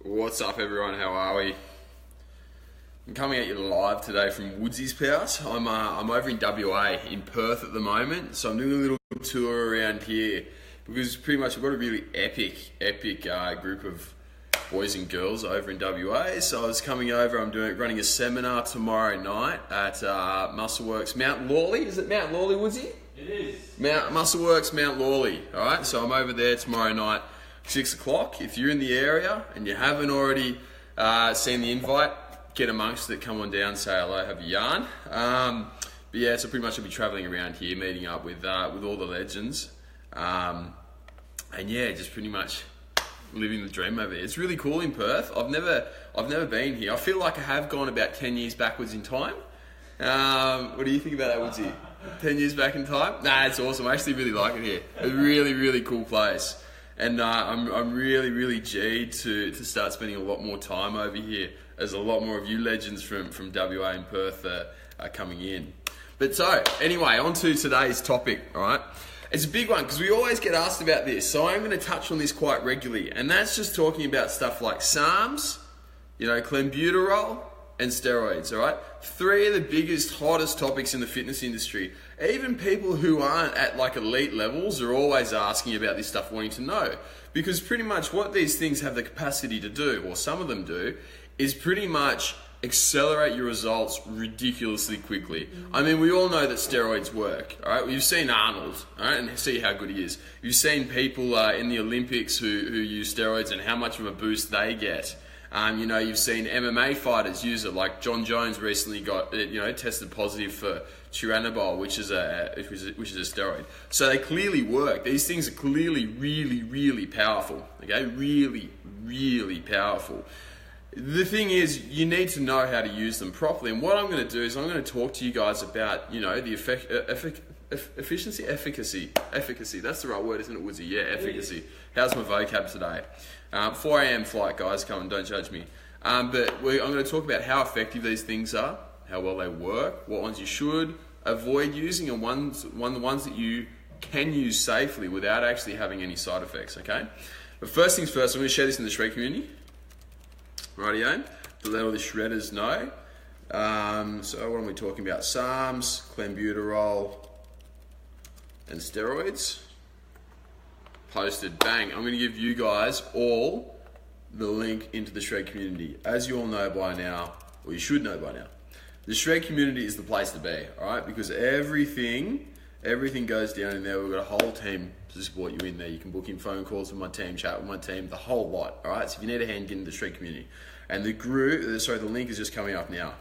What's up, everyone? How are we? I'm coming at you live today from Woodsy's house. I'm over in WA, in Perth at the moment, so I'm doing a little tour around here because pretty much we've got a really epic group of boys and girls over in WA. So I was coming over. I'm running a seminar tomorrow night at Muscleworks Mount Lawley. Is it Mount Lawley, Woodsy? It is. Muscleworks Mount Lawley. All right, so I'm over there tomorrow night. 6 o'clock. If you're in the area and you haven't already seen the invite, get amongst it, come on down, say hello, have a yarn. But yeah, so pretty much I'll be travelling around here, meeting up with all the legends. And yeah, just pretty much living the dream over here. It's really cool in Perth. I've never been here. I feel like I have gone about 10 years backwards in time. What do you think about that, Woodsy? 10 years back in time? Nah, it's awesome. I actually really like it here. It's a really, really cool place. And I'm really G'd to start spending a lot more time over here, as a lot more of you legends from WA and Perth are coming in. But so, anyway, on to today's topic, all right? It's a big one because we always get asked about this, so I'm going to touch on this quite regularly, and that's just talking about stuff like SARMs, Clenbuterol, and steroids, all right? 3 of the biggest, hottest topics in the fitness industry. Even people who aren't at like elite levels are always asking about this stuff, wanting to know. Because pretty much what these things have the capacity to do, or some of them do, is pretty much accelerate your results ridiculously quickly. I mean, we all know that steroids work, all right? You've seen Arnold, all right, and see how good he is. You've seen people in the Olympics who use steroids and how much of a boost they get. You've seen MMA fighters use it, like John Jones recently got, tested positive for Turinabol, which is a steroid. So they clearly work. These things are clearly really powerful. Okay, really powerful. The thing is, you need to know how to use them properly. And what I'm going to do is I'm going to talk to you guys about, the efficacy. That's the right word, isn't it, Woodsy? Yeah, efficacy. How's my vocab today? 4 a.m. flight, guys. Come on, don't judge me. But I'm going to talk about how effective these things are, how well they work, what ones you should avoid using, and the ones that you can use safely without actually having any side effects. Okay. But first things first, I'm going to share this in the shred community. Rightio, to let all the shredders know. So what are we talking about? SARMs, Clenbuterol, and steroids. Posted, bang. I'm going to give you guys all the link into the shred community. As you all know by now, or you should know by now, the shred community is the place to be, all right? Because everything goes down in there. We've got a whole team to support you in there. You can book in phone calls with my team, chat with my team, the whole lot, all right? So if you need a hand, get into the shred community. And the link is just coming up now.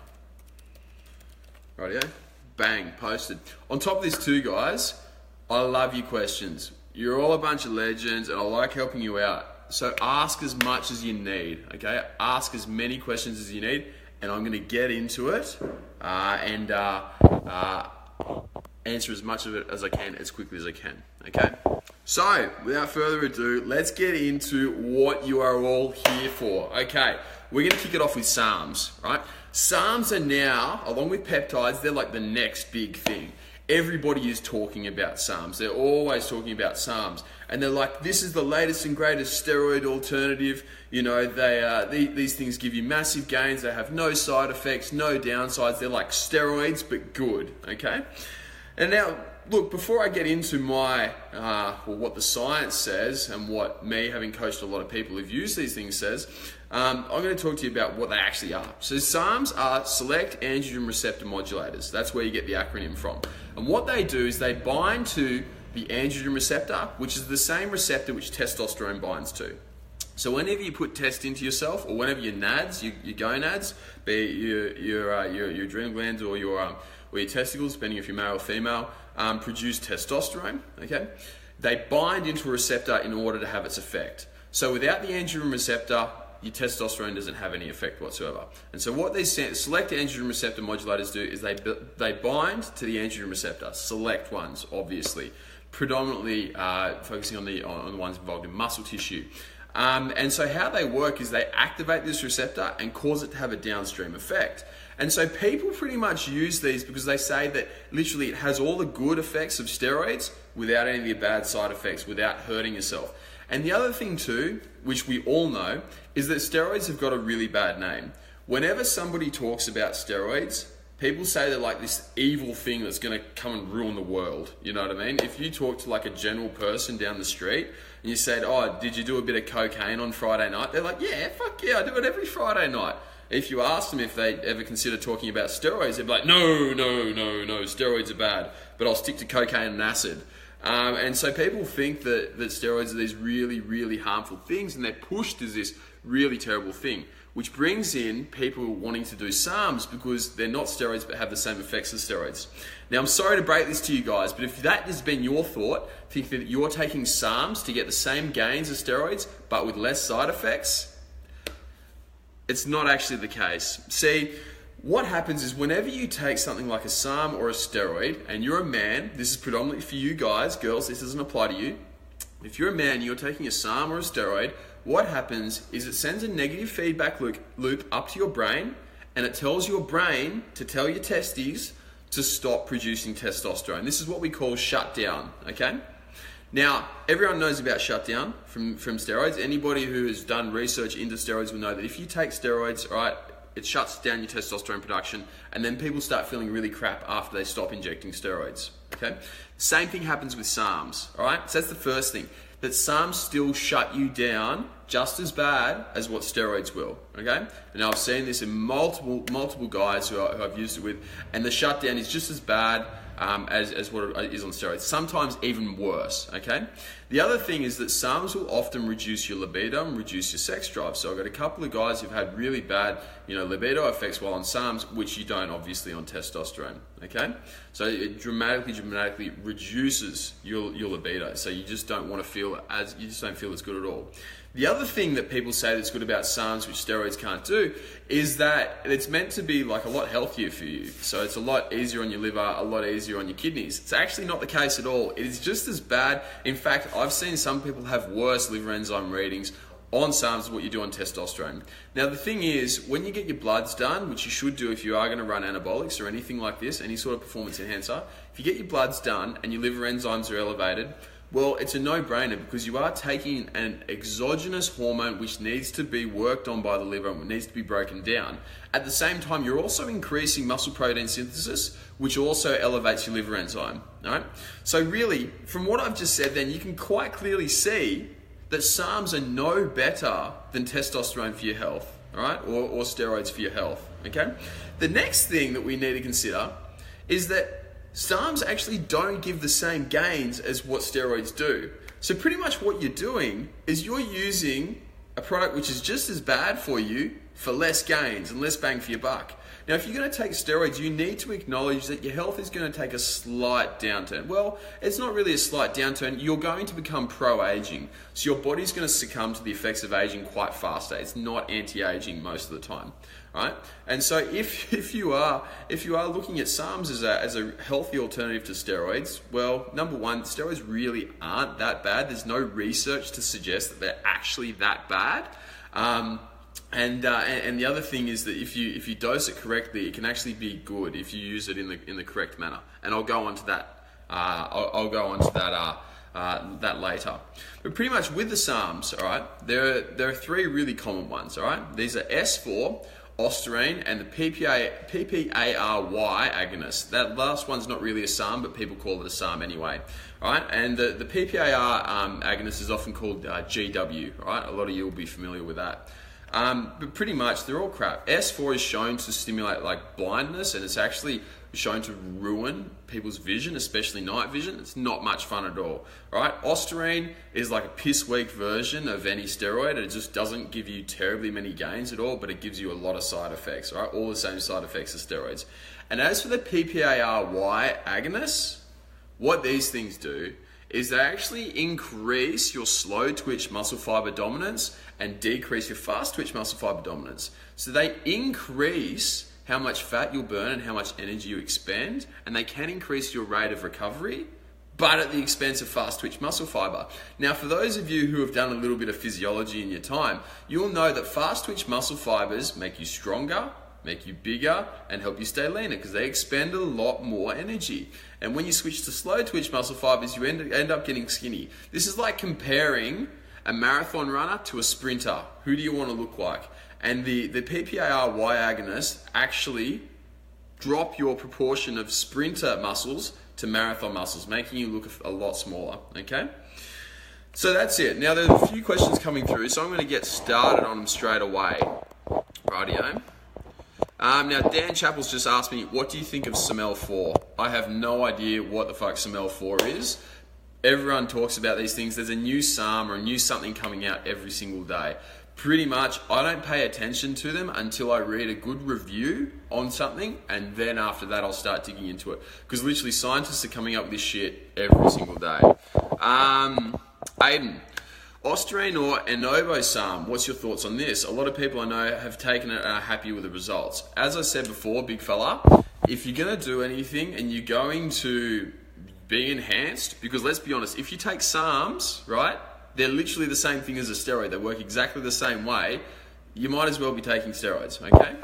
Rightio? Bang, posted. On top of this too, guys, I love your questions. You're all a bunch of legends, and I like helping you out. So ask as much as you need, okay? Ask as many questions as you need, and I'm going to get into it and answer as much of it as I can, as quickly as I can, okay? So, without further ado, let's get into what you are all here for. Okay, we're going to kick it off with SARMs, right? SARMs are now, along with peptides, they're like the next big thing. Everybody is talking about SARMs. They're always talking about SARMs. And they're like, this is the latest and greatest steroid alternative. These things give you massive gains. They have no side effects, no downsides. They're like steroids, but good, okay? And now, look, before I get into what the science says and what me, having coached a lot of people who've used these things, says, I'm going to talk to you about what they actually are. So SARMs are select androgen receptor modulators. That's where you get the acronym from. And what they do is they bind to the androgen receptor, which is the same receptor which testosterone binds to. So whenever you put test into yourself, or whenever your nads, your gonads, be it your adrenal glands or your testicles, depending if you're male or female, produce testosterone, okay? They bind into a receptor in order to have its effect. So without the androgen receptor, your testosterone doesn't have any effect whatsoever. And so what these select androgen receptor modulators do is they bind to the androgen receptor, select ones, obviously, predominantly focusing on the ones involved in muscle tissue. And so how they work is they activate this receptor and cause it to have a downstream effect. And so people pretty much use these because they say that literally it has all the good effects of steroids without any of the bad side effects, without hurting yourself. And the other thing too, which we all know, is that steroids have got a really bad name. Whenever somebody talks about steroids, people say they're like this evil thing that's going to come and ruin the world. You know what I mean? If you talk to like a general person down the street and you said, oh, did you do a bit of cocaine on Friday night? They're like, yeah, fuck yeah, I do it every Friday night. If you ask them if they ever consider talking about steroids, they'd be like, no, steroids are bad, but I'll stick to cocaine and acid. And so people think that steroids are these really, really harmful things, and they're pushed as this really terrible thing, which brings in people wanting to do SARMs because they're not steroids but have the same effects as steroids. Now, I'm sorry to break this to you guys, but if that has been your thought, think that you're taking SARMs to get the same gains as steroids but with less side effects, it's not actually the case. See, what happens is whenever you take something like a SARM or a steroid, and you're a man, this is predominantly for you guys, girls, this doesn't apply to you. If you're a man and you're taking a SARM or a steroid, what happens is it sends a negative feedback loop up to your brain, and it tells your brain to tell your testes to stop producing testosterone. This is what we call shutdown, okay? Now, everyone knows about shutdown from steroids. Anybody who has done research into steroids will know that if you take steroids, right, it shuts down your testosterone production, and then people start feeling really crap after they stop injecting steroids, okay? Same thing happens with SARMs, all right? So that's the first thing, that SARMs still shut you down just as bad as what steroids will, okay? And I've seen this in multiple guys who I've used it with, and the shutdown is just as bad as what it is on steroids, sometimes even worse, okay? The other thing is that SARMs will often reduce your libido and reduce your sex drive. So I've got a couple of guys who've had really bad, libido effects while on SARMs, which you don't obviously on testosterone, okay? So it dramatically reduces your libido. So you just don't want to feel you just don't feel as good at all. The other thing that people say that's good about SARMs, which steroids can't do, is that it's meant to be like a lot healthier for you. So it's a lot easier on your liver, a lot easier on your kidneys. It's actually not the case at all. It is just as bad. In fact, I've seen some people have worse liver enzyme readings on SARMs than what you do on testosterone. Now the thing is, when you get your bloods done, which you should do if you are going to run anabolics or anything like this, any sort of performance enhancer, if you get your bloods done and your liver enzymes are elevated, well, it's a no-brainer because you are taking an exogenous hormone which needs to be worked on by the liver and needs to be broken down. At the same time, you're also increasing muscle protein synthesis, which also elevates your liver enzyme. All right? So really, from what I've just said then, you can quite clearly see that SARMs are no better than testosterone for your health, all right? Or steroids for your health, okay? The next thing that we need to consider is that SARMs actually don't give the same gains as what steroids do. So pretty much what you're doing is you're using a product which is just as bad for you for less gains and less bang for your buck. Now, if you're going to take steroids, you need to acknowledge that your health is going to take a slight downturn. Well, it's not really a slight downturn. You're going to become pro-aging. So your body's going to succumb to the effects of aging quite faster. It's not anti-aging most of the time, right? And so if you are looking at SARMs as a healthy alternative to steroids, well, number one, steroids really aren't that bad. There's no research to suggest that they're actually that bad. And the other thing is that if you dose it correctly, it can actually be good if you use it in the correct manner. And I'll go on to that. I'll go on to that later. But pretty much with the SARMs, all right, there are three really common ones. All right, these are S4, ostarine, and the PPARY agonist. That last one's not really a SARM, but people call it a SARM anyway. All right, and the PPAR agonist is often called GW. All right, a lot of you will be familiar with that. But pretty much they're all crap. S4 is shown to stimulate like blindness, and it's actually shown to ruin people's vision, especially night vision. It's not much fun at all. Right? Ostarine is like a piss weak version of any steroid. It just doesn't give you terribly many gains at all, but it gives you a lot of side effects. Right? All the same side effects as steroids. And as for the PPARY agonists, what these things do is they actually increase your slow twitch muscle fiber dominance and decrease your fast twitch muscle fiber dominance. So they increase how much fat you'll burn and how much energy you expend, and they can increase your rate of recovery, but at the expense of fast twitch muscle fiber. Now, for those of you who have done a little bit of physiology in your time, you'll know that fast twitch muscle fibers make you stronger, make you bigger, and help you stay leaner because they expend a lot more energy. And when you switch to slow twitch muscle fibers, you end up getting skinny. This is like comparing a marathon runner to a sprinter. Who do you want to look like? And the PPAR-Y agonists actually drop your proportion of sprinter muscles to marathon muscles, making you look a lot smaller, okay? So that's it. Now there's a few questions coming through, so I'm going to get started on them straight away. Rightio. Now Dan Chappell's just asked me, what do you think of SML4? I have no idea what the fuck SML4 is. Everyone talks about these things. There's a new SARM or a new something coming out every single day. Pretty much, I don't pay attention to them until I read a good review on something, and then after that I'll start digging into it. Because literally scientists are coming up with this shit every single day. Aiden, Osterine or Enobosarm, what's your thoughts on this? A lot of people I know have taken it and are happy with the results. As I said before, big fella, if you're going to do anything and you're going to be enhanced, because let's be honest, if you take SARMs, right, they're literally the same thing as a steroid. They work exactly the same way. You might as well be taking steroids, okay?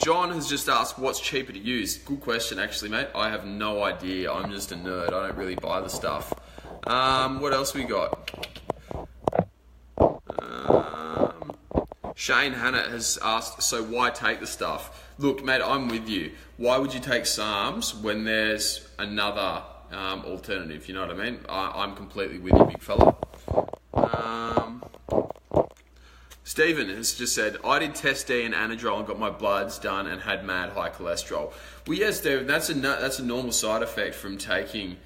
John has just asked, what's cheaper to use? Good question, actually, mate. I have no idea. I'm just a nerd. I don't really buy the stuff. What else we got? Shane Hannah has asked, so why take the stuff? Look, mate, I'm with you. Why would you take SARMs when there's another alternative? You know what I mean? I'm completely with you, big fella. Stephen has just said, I did test D and anadrol and got my bloods done and had mad high cholesterol. Well, yes, Stephen, that's a normal side effect from taking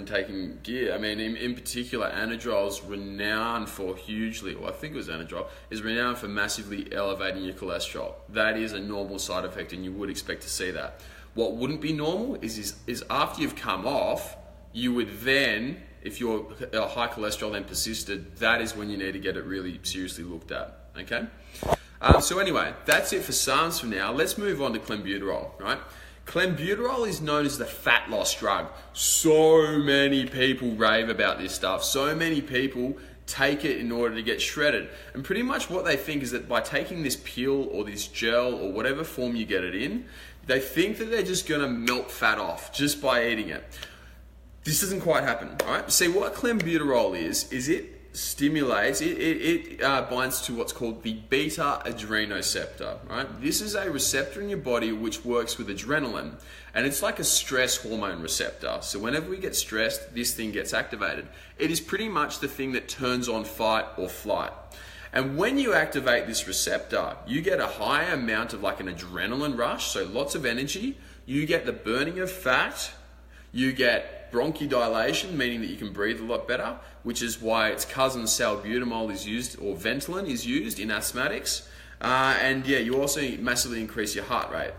taking gear. I mean, in particular, anadrol is renowned for hugely, well, I think it was anadrol, is renowned for massively elevating your cholesterol. That is a normal side effect, and you would expect to see that. What wouldn't be normal is after you've come off, you would then, if your high cholesterol then persisted, that is when you need to get it really seriously looked at, okay? So anyway, that's it for SARMs for now. Let's move on to Clenbuterol, right? Clenbuterol is known as the fat loss drug. So many people rave about this stuff. So many people take it in order to get shredded. And pretty much what they think is that by taking this pill or this gel or whatever form you get it in, they think that they're just gonna melt fat off just by eating it. This doesn't quite happen, right? See, what Clenbuterol is it stimulates, it binds to what's called the beta adrenoceptor, right? This is a receptor in your body which works with adrenaline, and it's like a stress hormone receptor. So whenever we get stressed, this thing gets activated. It is pretty much the thing that turns on fight or flight. And when you activate this receptor, you get a high amount of like an adrenaline rush, so lots of energy. You get the burning of fat, you get bronchodilation, meaning that you can breathe a lot better, which is why its cousin salbutamol is used, or Ventolin is used in asthmatics. And yeah, you also massively increase your heart rate.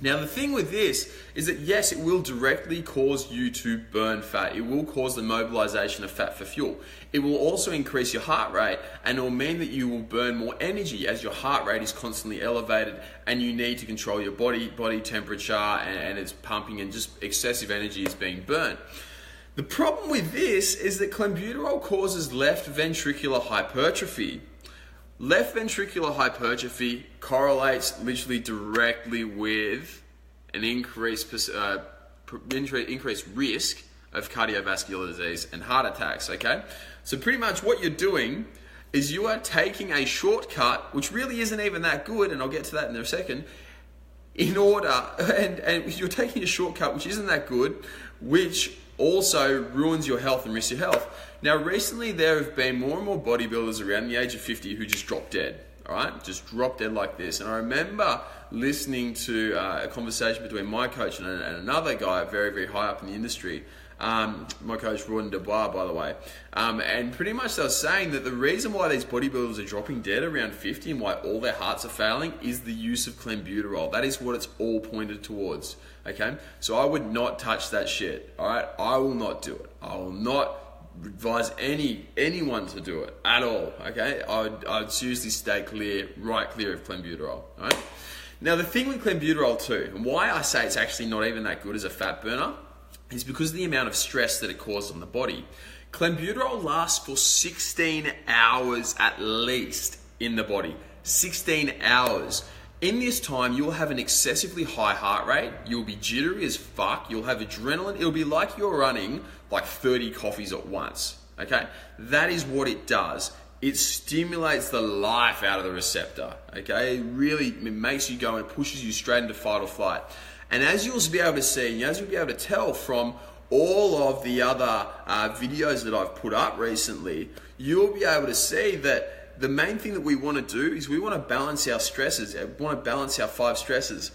Now the thing with this is that yes, it will directly cause you to burn fat. It will cause the mobilization of fat for fuel. It will also increase your heart rate, and it will mean that you will burn more energy as your heart rate is constantly elevated and you need to control your body temperature, and it's pumping and just excessive energy is being burnt. The problem with this is that Clenbuterol causes left ventricular hypertrophy. Left ventricular hypertrophy correlates literally directly with an increased risk of cardiovascular disease and heart attacks, okay? So pretty much what you're doing is you are taking a shortcut, which really isn't even that good, and I'll get to that in a second, and you're taking a shortcut which isn't that good, which also ruins your health and risks your health. Now, recently there have been more and more bodybuilders around the age of 50 who just drop dead, all right? Just drop dead like this. And I remember listening to a conversation between my coach and another guy very, very high up in the industry, my coach, Ron Dubois, by the way. And pretty much they were saying that the reason why these bodybuilders are dropping dead around 50 and why all their hearts are failing is the use of Clenbuterol. That is what it's all pointed towards, okay? So I would not touch that shit, all right? I will not do it. I will not advise anyone to do it at all, okay? I'd seriously stay clear of Clenbuterol, all right? Now, the thing with Clenbuterol too, and why I say it's actually not even that good as a fat burner, is because of the amount of stress that it causes on the body. Clenbuterol lasts for 16 hours at least in the body. 16 hours. In this time, you'll have an excessively high heart rate. You'll be jittery as fuck. You'll have adrenaline. It'll be like you're running like 30 coffees at once. okay? That is what it does. It stimulates the life out of the receptor, okay? It makes you go and pushes you straight into fight or flight. And as you'll be able to see, and as you'll be able to tell from all of the other videos that I've put up recently, you'll be able to see that the main thing that we want to do is we want to balance our stresses. We want to balance our 5 stresses.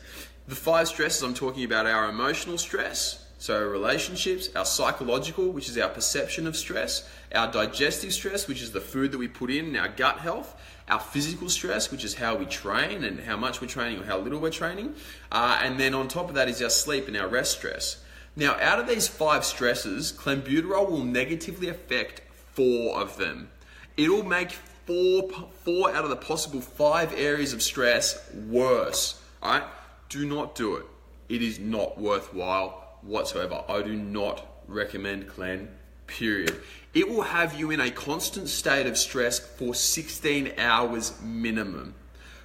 The 5 stresses I'm talking about are our emotional stress, so our relationships, our psychological, which is our perception of stress, our digestive stress, which is the food that we put in, our gut health, our physical stress, which is how we train and how much we're training or how little we're training, and then on top of that is our sleep and our rest stress. Now, out of these 5 stresses, Clenbuterol will negatively affect 4 of them. It'll make four out of the possible 5 areas of stress worse. All right? Do not do it. It is not worthwhile whatsoever. I do not recommend Clen, period. It will have you in a constant state of stress for 16 hours minimum.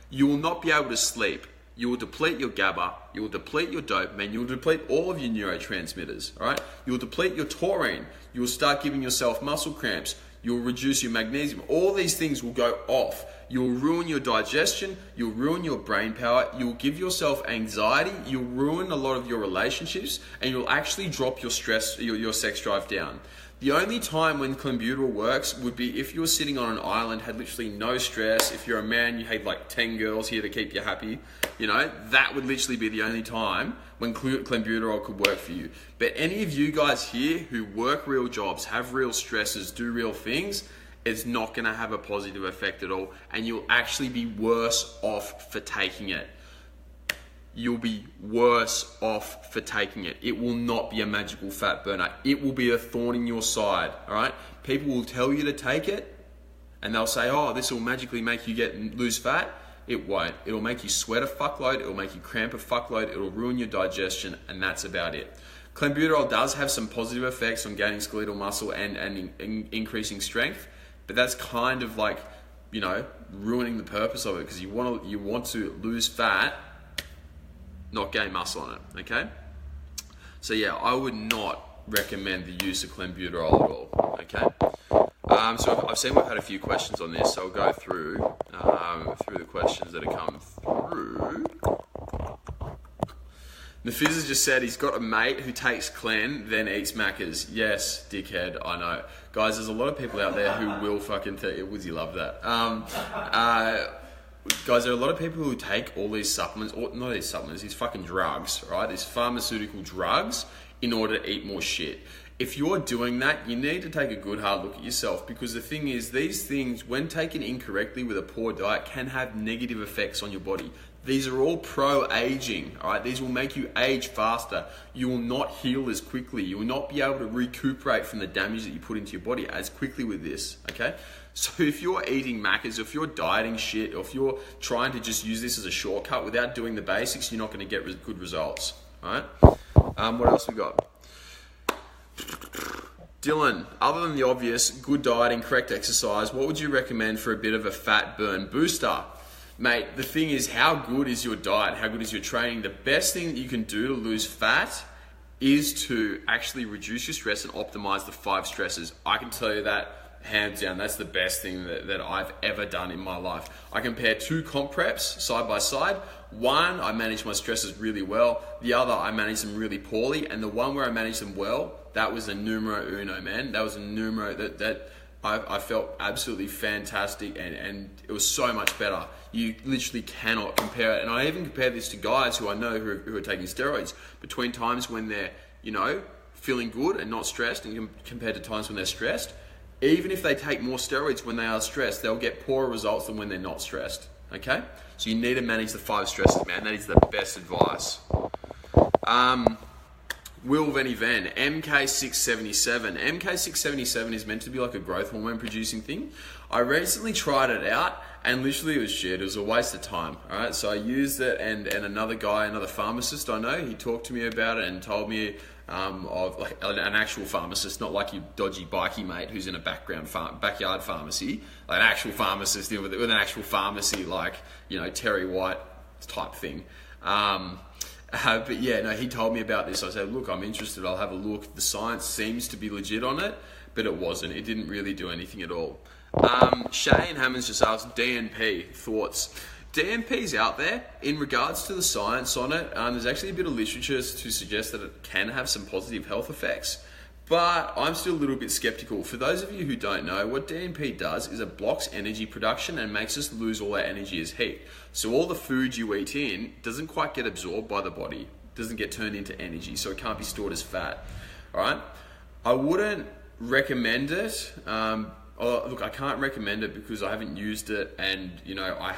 You will not be able to sleep. You will deplete your GABA, you will deplete your dopamine, you will deplete all of your neurotransmitters, all right? You will deplete your taurine, you will start giving yourself muscle cramps, you will reduce your magnesium. All these things will go off. You will ruin your digestion, you'll ruin your brain power, you'll give yourself anxiety, you'll ruin a lot of your relationships, and you'll actually drop your stress, your sex drive down. The only time when Clenbuterol works would be if you were sitting on an island, had literally no stress. If you're a man, you had like 10 girls here to keep you happy, you know, that would literally be the only time when Clenbuterol could work for you. But any of you guys here who work real jobs, have real stresses, do real things, it's not gonna have a positive effect at all, and you'll actually be worse off for taking it. You'll be worse off for taking it. It will not be a magical fat burner. It will be a thorn in your side, all right? People will tell you to take it, and they'll say, oh, this will magically make you lose fat. It won't. It'll make you sweat a fuckload, it'll make you cramp a fuckload, it'll ruin your digestion, and that's about it. Clenbuterol does have some positive effects on gaining skeletal muscle and increasing strength, but that's kind of like, you know, ruining the purpose of it, because you want to lose fat, not gain muscle on it, okay? So yeah, I would not recommend the use of Clenbuterol at all, okay? So I've seen we've had a few questions on this, so I'll go through the questions that have come through. Nafizza just said he's got a mate who takes Clen, then eats Maccas. Yes, dickhead, I know. Guys, there's a lot of people out there who will fucking tell you, would you love that? Guys, there are a lot of people who take all these supplements, or not these supplements, these fucking drugs, right? These pharmaceutical drugs in order to eat more shit. If you're doing that, you need to take a good hard look at yourself, because the thing is, these things, when taken incorrectly with a poor diet, can have negative effects on your body. These are all pro-aging, all right? These will make you age faster. You will not heal as quickly. You will not be able to recuperate from the damage that you put into your body as quickly with this, okay? So if you're eating Maccas, if you're dieting shit, or if you're trying to just use this as a shortcut without doing the basics, you're not going to get good results, all right? What else we got? Dylan, other than the obvious, good dieting, correct exercise, what would you recommend for a bit of a fat burn booster? Mate, the thing is, how good is your diet? How good is your training? The best thing that you can do to lose fat is to actually reduce your stress and optimize the 5 stresses. I can tell you that hands down, that's the best thing that I've ever done in my life. I compare 2 comp preps side by side. One, I manage my stresses really well. The other, I manage them really poorly. And the one where I managed them well, that was a numero uno, man. That was a numero that I felt absolutely fantastic, and it was so much better. You literally cannot compare it. And I even compare this to guys who I know who are taking steroids, between times when they're, you know, feeling good and not stressed, and compared to times when they're stressed. Even if they take more steroids when they are stressed, they'll get poorer results than when they're not stressed, okay? So you need to manage the 5 stresses, man. That is the best advice. Will Venny Van, MK677. MK677 is meant to be like a growth hormone producing thing. I recently tried it out, and literally it was shit. It was a waste of time, all right? So I used it, and another guy, another pharmacist I know, he talked to me about it and told me of like an actual pharmacist, not like your dodgy bikey mate who's in a backyard pharmacy, like an actual pharmacist with an actual pharmacy, like, you know, Terry White type thing. But yeah, no, he told me about this. I said, look, I'm interested, I'll have a look. The science seems to be legit on it, but it wasn't. It didn't really do anything at all. Shane Hammond's just asked, DNP, thoughts? DNP's out there. In regards to the science on it, there's actually a bit of literature to suggest that it can have some positive health effects. But I'm still a little bit skeptical. For those of you who don't know, what DNP does is it blocks energy production and makes us lose all our energy as heat. So all the food you eat in doesn't quite get absorbed by the body, doesn't get turned into energy, so it can't be stored as fat. All right? I wouldn't recommend it. Look, I can't recommend it because I haven't used it, and I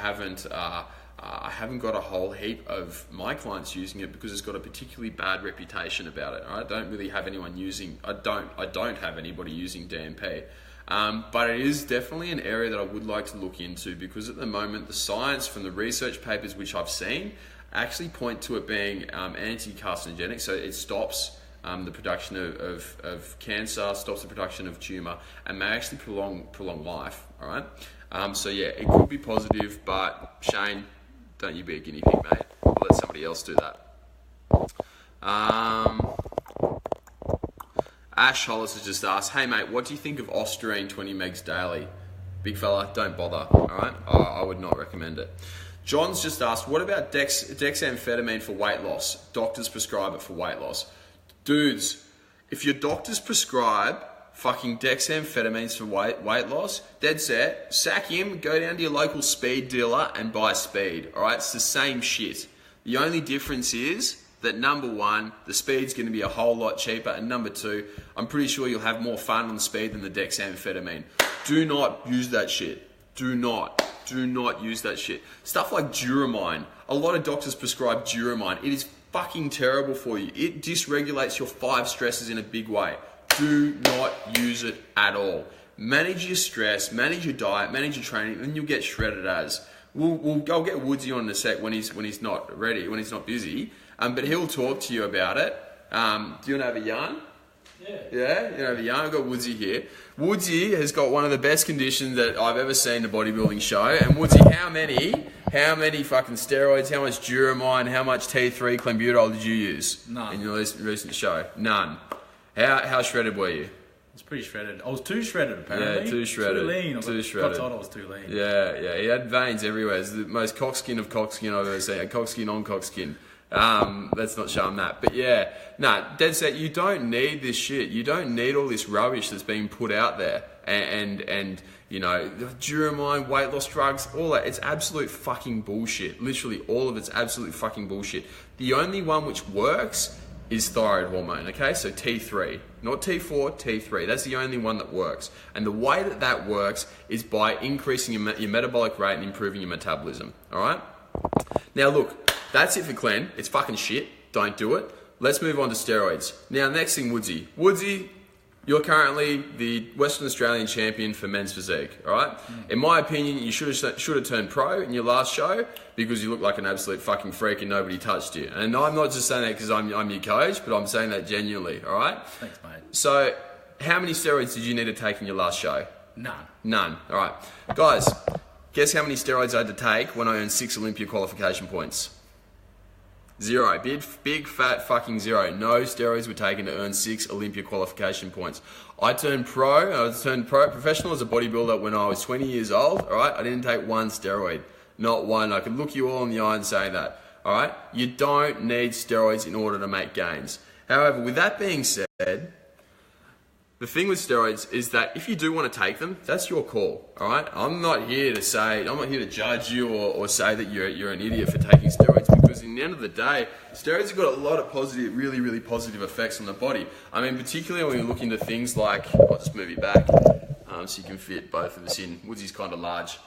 haven't got a whole heap of my clients using it because it's got a particularly bad reputation about it. I don't really have anyone using. I don't have anybody using DNP, but it is definitely an area that I would like to look into because at the moment the science from the research papers which I've seen actually point to it being anti-carcinogenic. So it stops the production of cancer, stops the production of tumour, and may actually prolong life. All right. So yeah, it could be positive, but Shane, don't you be a guinea pig, mate. We'll let somebody else do that. Ash Hollis has just asked, hey mate, what do you think of Ostarine 20 megs daily? Big fella, don't bother. All right. I would not recommend it. John's just asked, what about dexamphetamine for weight loss? Doctors prescribe it for weight loss. Dudes, if your doctors prescribe fucking dexamphetamines for weight loss, dead set, sack him, go down to your local speed dealer and buy speed. All right, it's the same shit. The only difference is that number one, the speed's going to be a whole lot cheaper, and number two, I'm pretty sure you'll have more fun on the speed than the dexamphetamine. Do not use that shit. Do not use that shit. Stuff like Duramine. A lot of doctors prescribe Duramine. It is fucking terrible for you. It dysregulates your 5 stresses in a big way. Do not use it at all. Manage your stress, manage your diet, manage your training, and you'll get shredded as. I'll get Woodsy on in a sec when he's not ready, when he's not busy. But he'll talk to you about it. Do you want to have a yarn? Yeah, you want to have a yarn? I've got Woodsy here. Woodsy has got one of the best conditions that I've ever seen in a bodybuilding show. And Woodsy, how many fucking steroids, how much Duramine, how much T3 Clenbuterol did you use? None. In your recent show? None. How shredded were you? I was pretty shredded. I was too shredded, apparently. Yeah, too shredded. Too lean. Too shredded. I thought I was too lean. Yeah. He had veins everywhere. It's the most cockskin of cockskin I've ever seen. Cockskin on cockskin. Let's not show him that. But yeah, dead set, you don't need this shit. You don't need all this rubbish that's being put out there. And Duramine, weight loss drugs, all that. It's absolute fucking bullshit. Literally all of it's absolute fucking bullshit. The only one which works is thyroid hormone, okay? So T3, not T4, T3. That's the only one that works. And the way that works is by increasing your metabolic rate and improving your metabolism, all right? Now look, that's it for Clen. It's fucking shit. Don't do it. Let's move on to steroids. Now, next thing, Woodsy. Woodsy, you're currently the Western Australian champion for men's physique, all right? In my opinion, you should have turned pro in your last show because you look like an absolute fucking freak and nobody touched you. And I'm not just saying that because I'm your coach, but I'm saying that genuinely, all right? Thanks, mate. So, how many steroids did you need to take in your last show? None. All right. Guys, guess how many steroids I had to take when I earned 6 Olympia qualification points? 0. Big fat fucking 0. No steroids were taken to earn 6 Olympia qualification points. I turned professional as a bodybuilder when I was 20 years old, alright? I didn't take one steroid. Not one. I could look you all in the eye and say that, alright? You don't need steroids in order to make gains. However, with that being said, the thing with steroids is that if you do want to take them, that's your call, alright? I'm not here to judge you or say that you're an idiot for taking steroids, because in the end of the day, steroids have got a lot of positive, really, really positive effects on the body. I mean, particularly when we look into things like, I'll just move you back so you can fit both of us in. Woodsy's kind of large.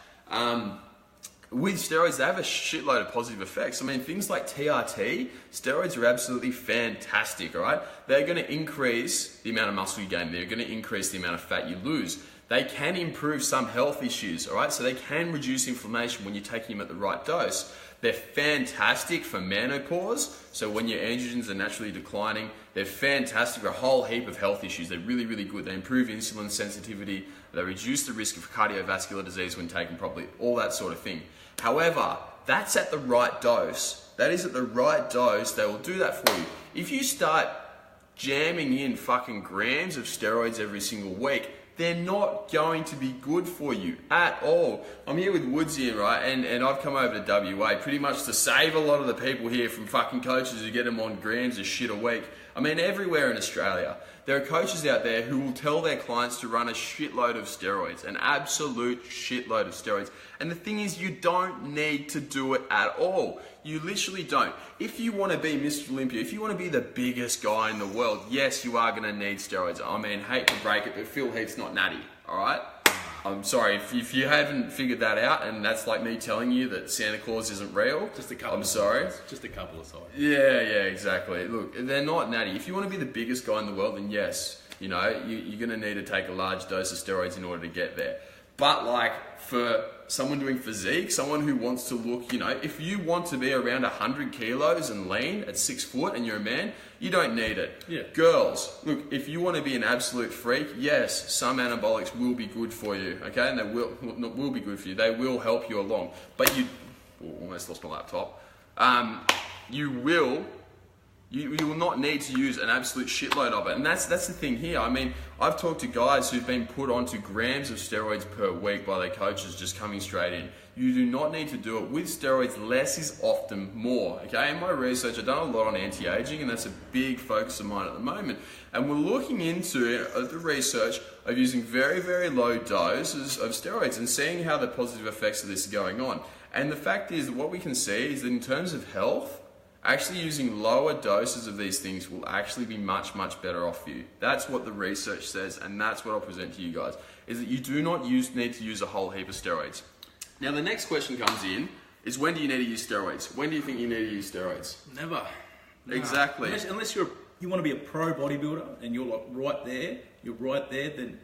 With steroids, they have a shitload of positive effects. I mean, things like TRT, steroids are absolutely fantastic, all right? They're going to increase the amount of muscle you gain. They're going to increase the amount of fat you lose. They can improve some health issues, all right? So they can reduce inflammation when you're taking them at the right dose. They're fantastic for menopause, so when your androgens are naturally declining. They're fantastic for a whole heap of health issues. They're really, really good. They improve insulin sensitivity. They reduce the risk of cardiovascular disease when taken properly, all that sort of thing. However, that's at the right dose. That is at the right dose. They will do that for you. If you start jamming in fucking grams of steroids every single week, they're not going to be good for you at all. I'm here with Woodsy, right? And I've come over to WA pretty much to save a lot of the people here from fucking coaches who get them on grams of shit a week. I mean, everywhere in Australia, there are coaches out there who will tell their clients to run a shitload of steroids, an absolute shitload of steroids. And the thing is, you don't need to do it at all. You literally don't. If you want to be Mr. Olympia, if you want to be the biggest guy in the world, yes, you are going to need steroids. I mean, hate to break it, but Phil Heath's not natty, all right? I'm sorry, if you haven't figured that out, and that's like me telling you that Santa Claus isn't real, Just a couple. I'm sorry. Just a couple of sides. Yeah, exactly. Look, they're not natty. If you want to be the biggest guy in the world, then yes, you know, you're going to need to take a large dose of steroids in order to get there. But like for someone doing physique, someone who wants to look, you know, if you want to be around 100 kilos and lean at 6 foot and you're a man, you don't need it. Yeah. Girls, look, if you want to be an absolute freak, yes, some anabolics will be good for you, okay? And they will be good for you. They will help you along. But almost lost my laptop. You will not need to use an absolute shitload of it. And that's the thing here. I mean, I've talked to guys who've been put onto grams of steroids per week by their coaches just coming straight in. You do not need to do it. With steroids, less is often more. Okay, in my research, I've done a lot on anti-aging, and that's a big focus of mine at the moment. And we're looking into the research of using very, very low doses of steroids and seeing how the positive effects of this are going on. And the fact is that what we can see is that in terms of health, actually using lower doses of these things will actually be much, much better off for you. That's what the research says, and that's what I'll present to you guys, is that you do not need to use a whole heap of steroids. Now, the next question comes in, is when do you need to use steroids? When do you think you need to use steroids? Never. No. Exactly. Unless you want to be a pro bodybuilder and you're like right there, then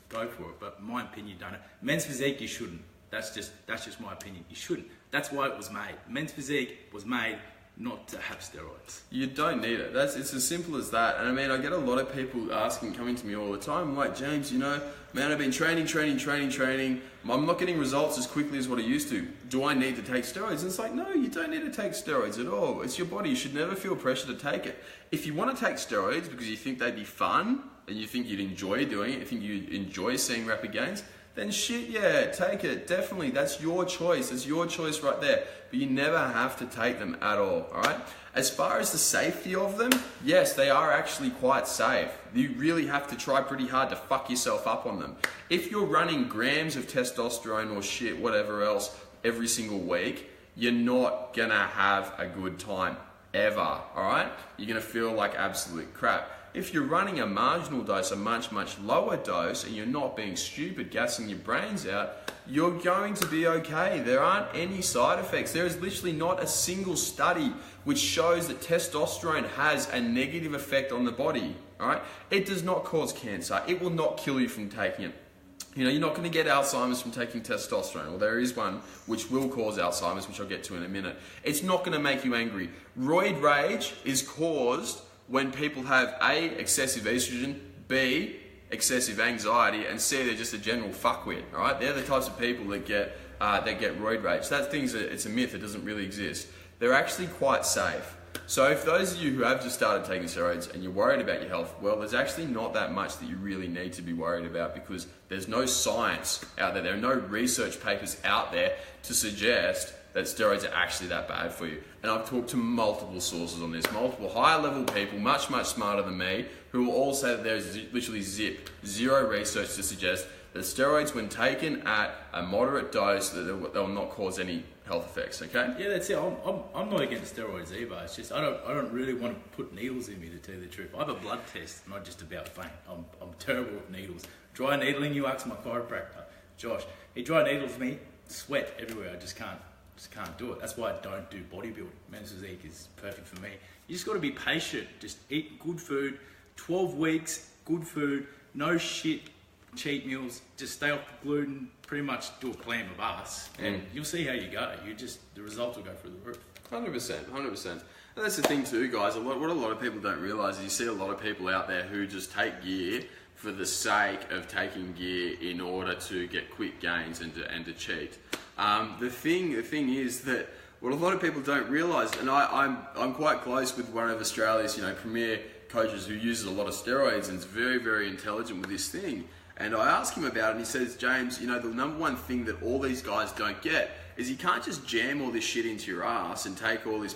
go for it. But in my opinion, you don't. Men's physique, you shouldn't. That's just my opinion. You shouldn't. That's why it was made. Men's physique was made not to have steroids. You don't need it. It's as simple as that. And I mean, I get a lot of people coming to me all the time, like, James, you know, man, I've been training. I'm not getting results as quickly as what I used to. Do I need to take steroids? And it's like, no, you don't need to take steroids at all. It's your body. You should never feel pressure to take it. If you want to take steroids because you think they'd be fun and you think you'd enjoy doing it, you think you enjoy seeing rapid gains, then shit, yeah, take it. Definitely, that's your choice. It's your choice right there. But you never have to take them at all right? As far as the safety of them, yes, they are actually quite safe. You really have to try pretty hard to fuck yourself up on them. If you're running grams of testosterone or shit, whatever else, every single week, you're not gonna have a good time, ever, all right? You're gonna feel like absolute crap. If you're running a marginal dose, a much, much lower dose, and you're not being stupid, gassing your brains out, you're going to be okay. There aren't any side effects. There is literally not a single study which shows that testosterone has a negative effect on the body, all right? It does not cause cancer. It will not kill you from taking it. You know, you're not going to get Alzheimer's from taking testosterone. Well, there is one which will cause Alzheimer's, which I'll get to in a minute. It's not going to make you angry. Roid rage is caused when people have A, excessive estrogen, B, excessive anxiety, and C, they're just a general fuckwit, all right? They're the types of people that get roid rage. It's a myth. It doesn't really exist. They're actually quite safe. So if those of you who have just started taking steroids and you're worried about your health, well, there's actually not that much that you really need to be worried about because there's no science out there. There are no research papers out there to suggest that steroids are actually that bad for you. And I've talked to multiple sources on this, multiple higher level people, much, much smarter than me, who will all say that there's literally zero research to suggest that steroids, when taken at a moderate dose, that they'll not cause any health effects, okay? Yeah, that's it. I'm not against steroids either. It's just I don't really want to put needles in me, to tell you the truth. I have a blood test, not just about faint. I'm terrible with needles. Dry needling, you ask my chiropractor, Josh. He dry needles me, sweat everywhere. I just can't do it. That's why I don't do bodybuilding. Men's physique is perfect for me. You just got to be patient. Just eat good food. 12 weeks, good food, no shit, cheat meals. Just stay off the gluten. Pretty much do a plan with us, and you'll see how you go. The results will go through the roof. 100%. And that's the thing too, guys. What a lot of people don't realise is you see a lot of people out there who just take gear for the sake of taking gear in order to get quick gains and to cheat. The thing is that what a lot of people don't realise, and I'm quite close with one of Australia's premier coaches who uses a lot of steroids and is very, very intelligent with this thing. And I asked him about it, and he says, James, you know, the number one thing that all these guys don't get is you can't just jam all this shit into your ass and take all this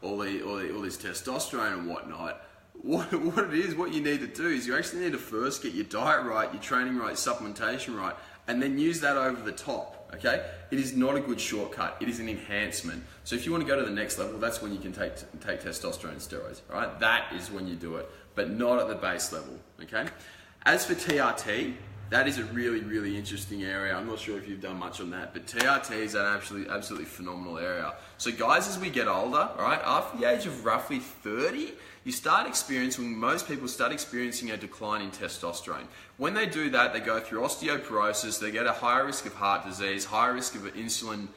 all this testosterone and whatnot. What it is, what you need to do is you actually need to first get your diet right, your training right, supplementation right, and then use that over the top, okay? It is not a good shortcut. It is an enhancement. So if you want to go to the next level, that's when you can take testosterone and steroids, all right? That is when you do it, but not at the base level, okay? As for TRT, that is a really, really interesting area. I'm not sure if you've done much on that, but TRT is an absolutely phenomenal area. So guys, as we get older, all right, after the age of roughly 30, most people start experiencing a decline in testosterone. When they do that, they go through osteoporosis, they get a higher risk of heart disease, higher risk of insulin,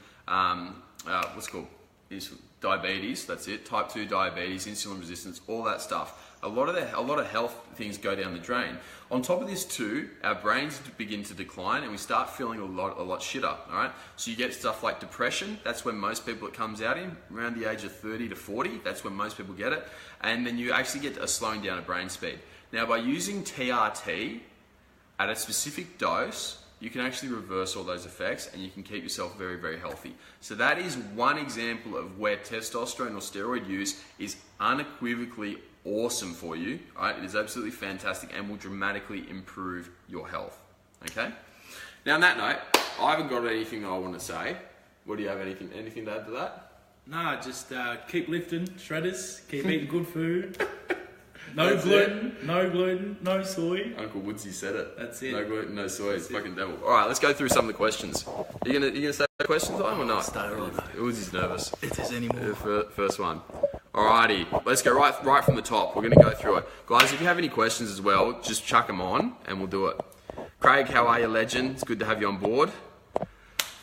diabetes, that's it, type 2 diabetes, insulin resistance, all that stuff. A lot of health things go down the drain. On top of this too, our brains begin to decline and we start feeling a lot shitter, all right? So you get stuff like depression, that's when most people it comes out in, around the age of 30 to 40, that's when most people get it. And then you actually get a slowing down of brain speed. Now by using TRT at a specific dose, you can actually reverse all those effects and you can keep yourself very, very healthy. So that is one example of where testosterone or steroid use is unequivocally awesome for you, right? It is absolutely fantastic and will dramatically improve your health, okay? Now on that note, I haven't got anything I want to say. What do you have, anything to add to that? Nah, just keep lifting, shredders, keep eating good food. No That's gluten, no soy. Uncle Woodsy said it. That's it. No gluten, no soy. It's fucking devil. All right, let's go through some of the questions. You gonna say the questions time or not? Stay right. Woodsy's nervous. If there's any more. First one. Alrighty, let's go right from the top. We're going to go through it. Guys, if you have any questions as well, just chuck them on and we'll do it. Craig, how are you, legend? It's good to have you on board.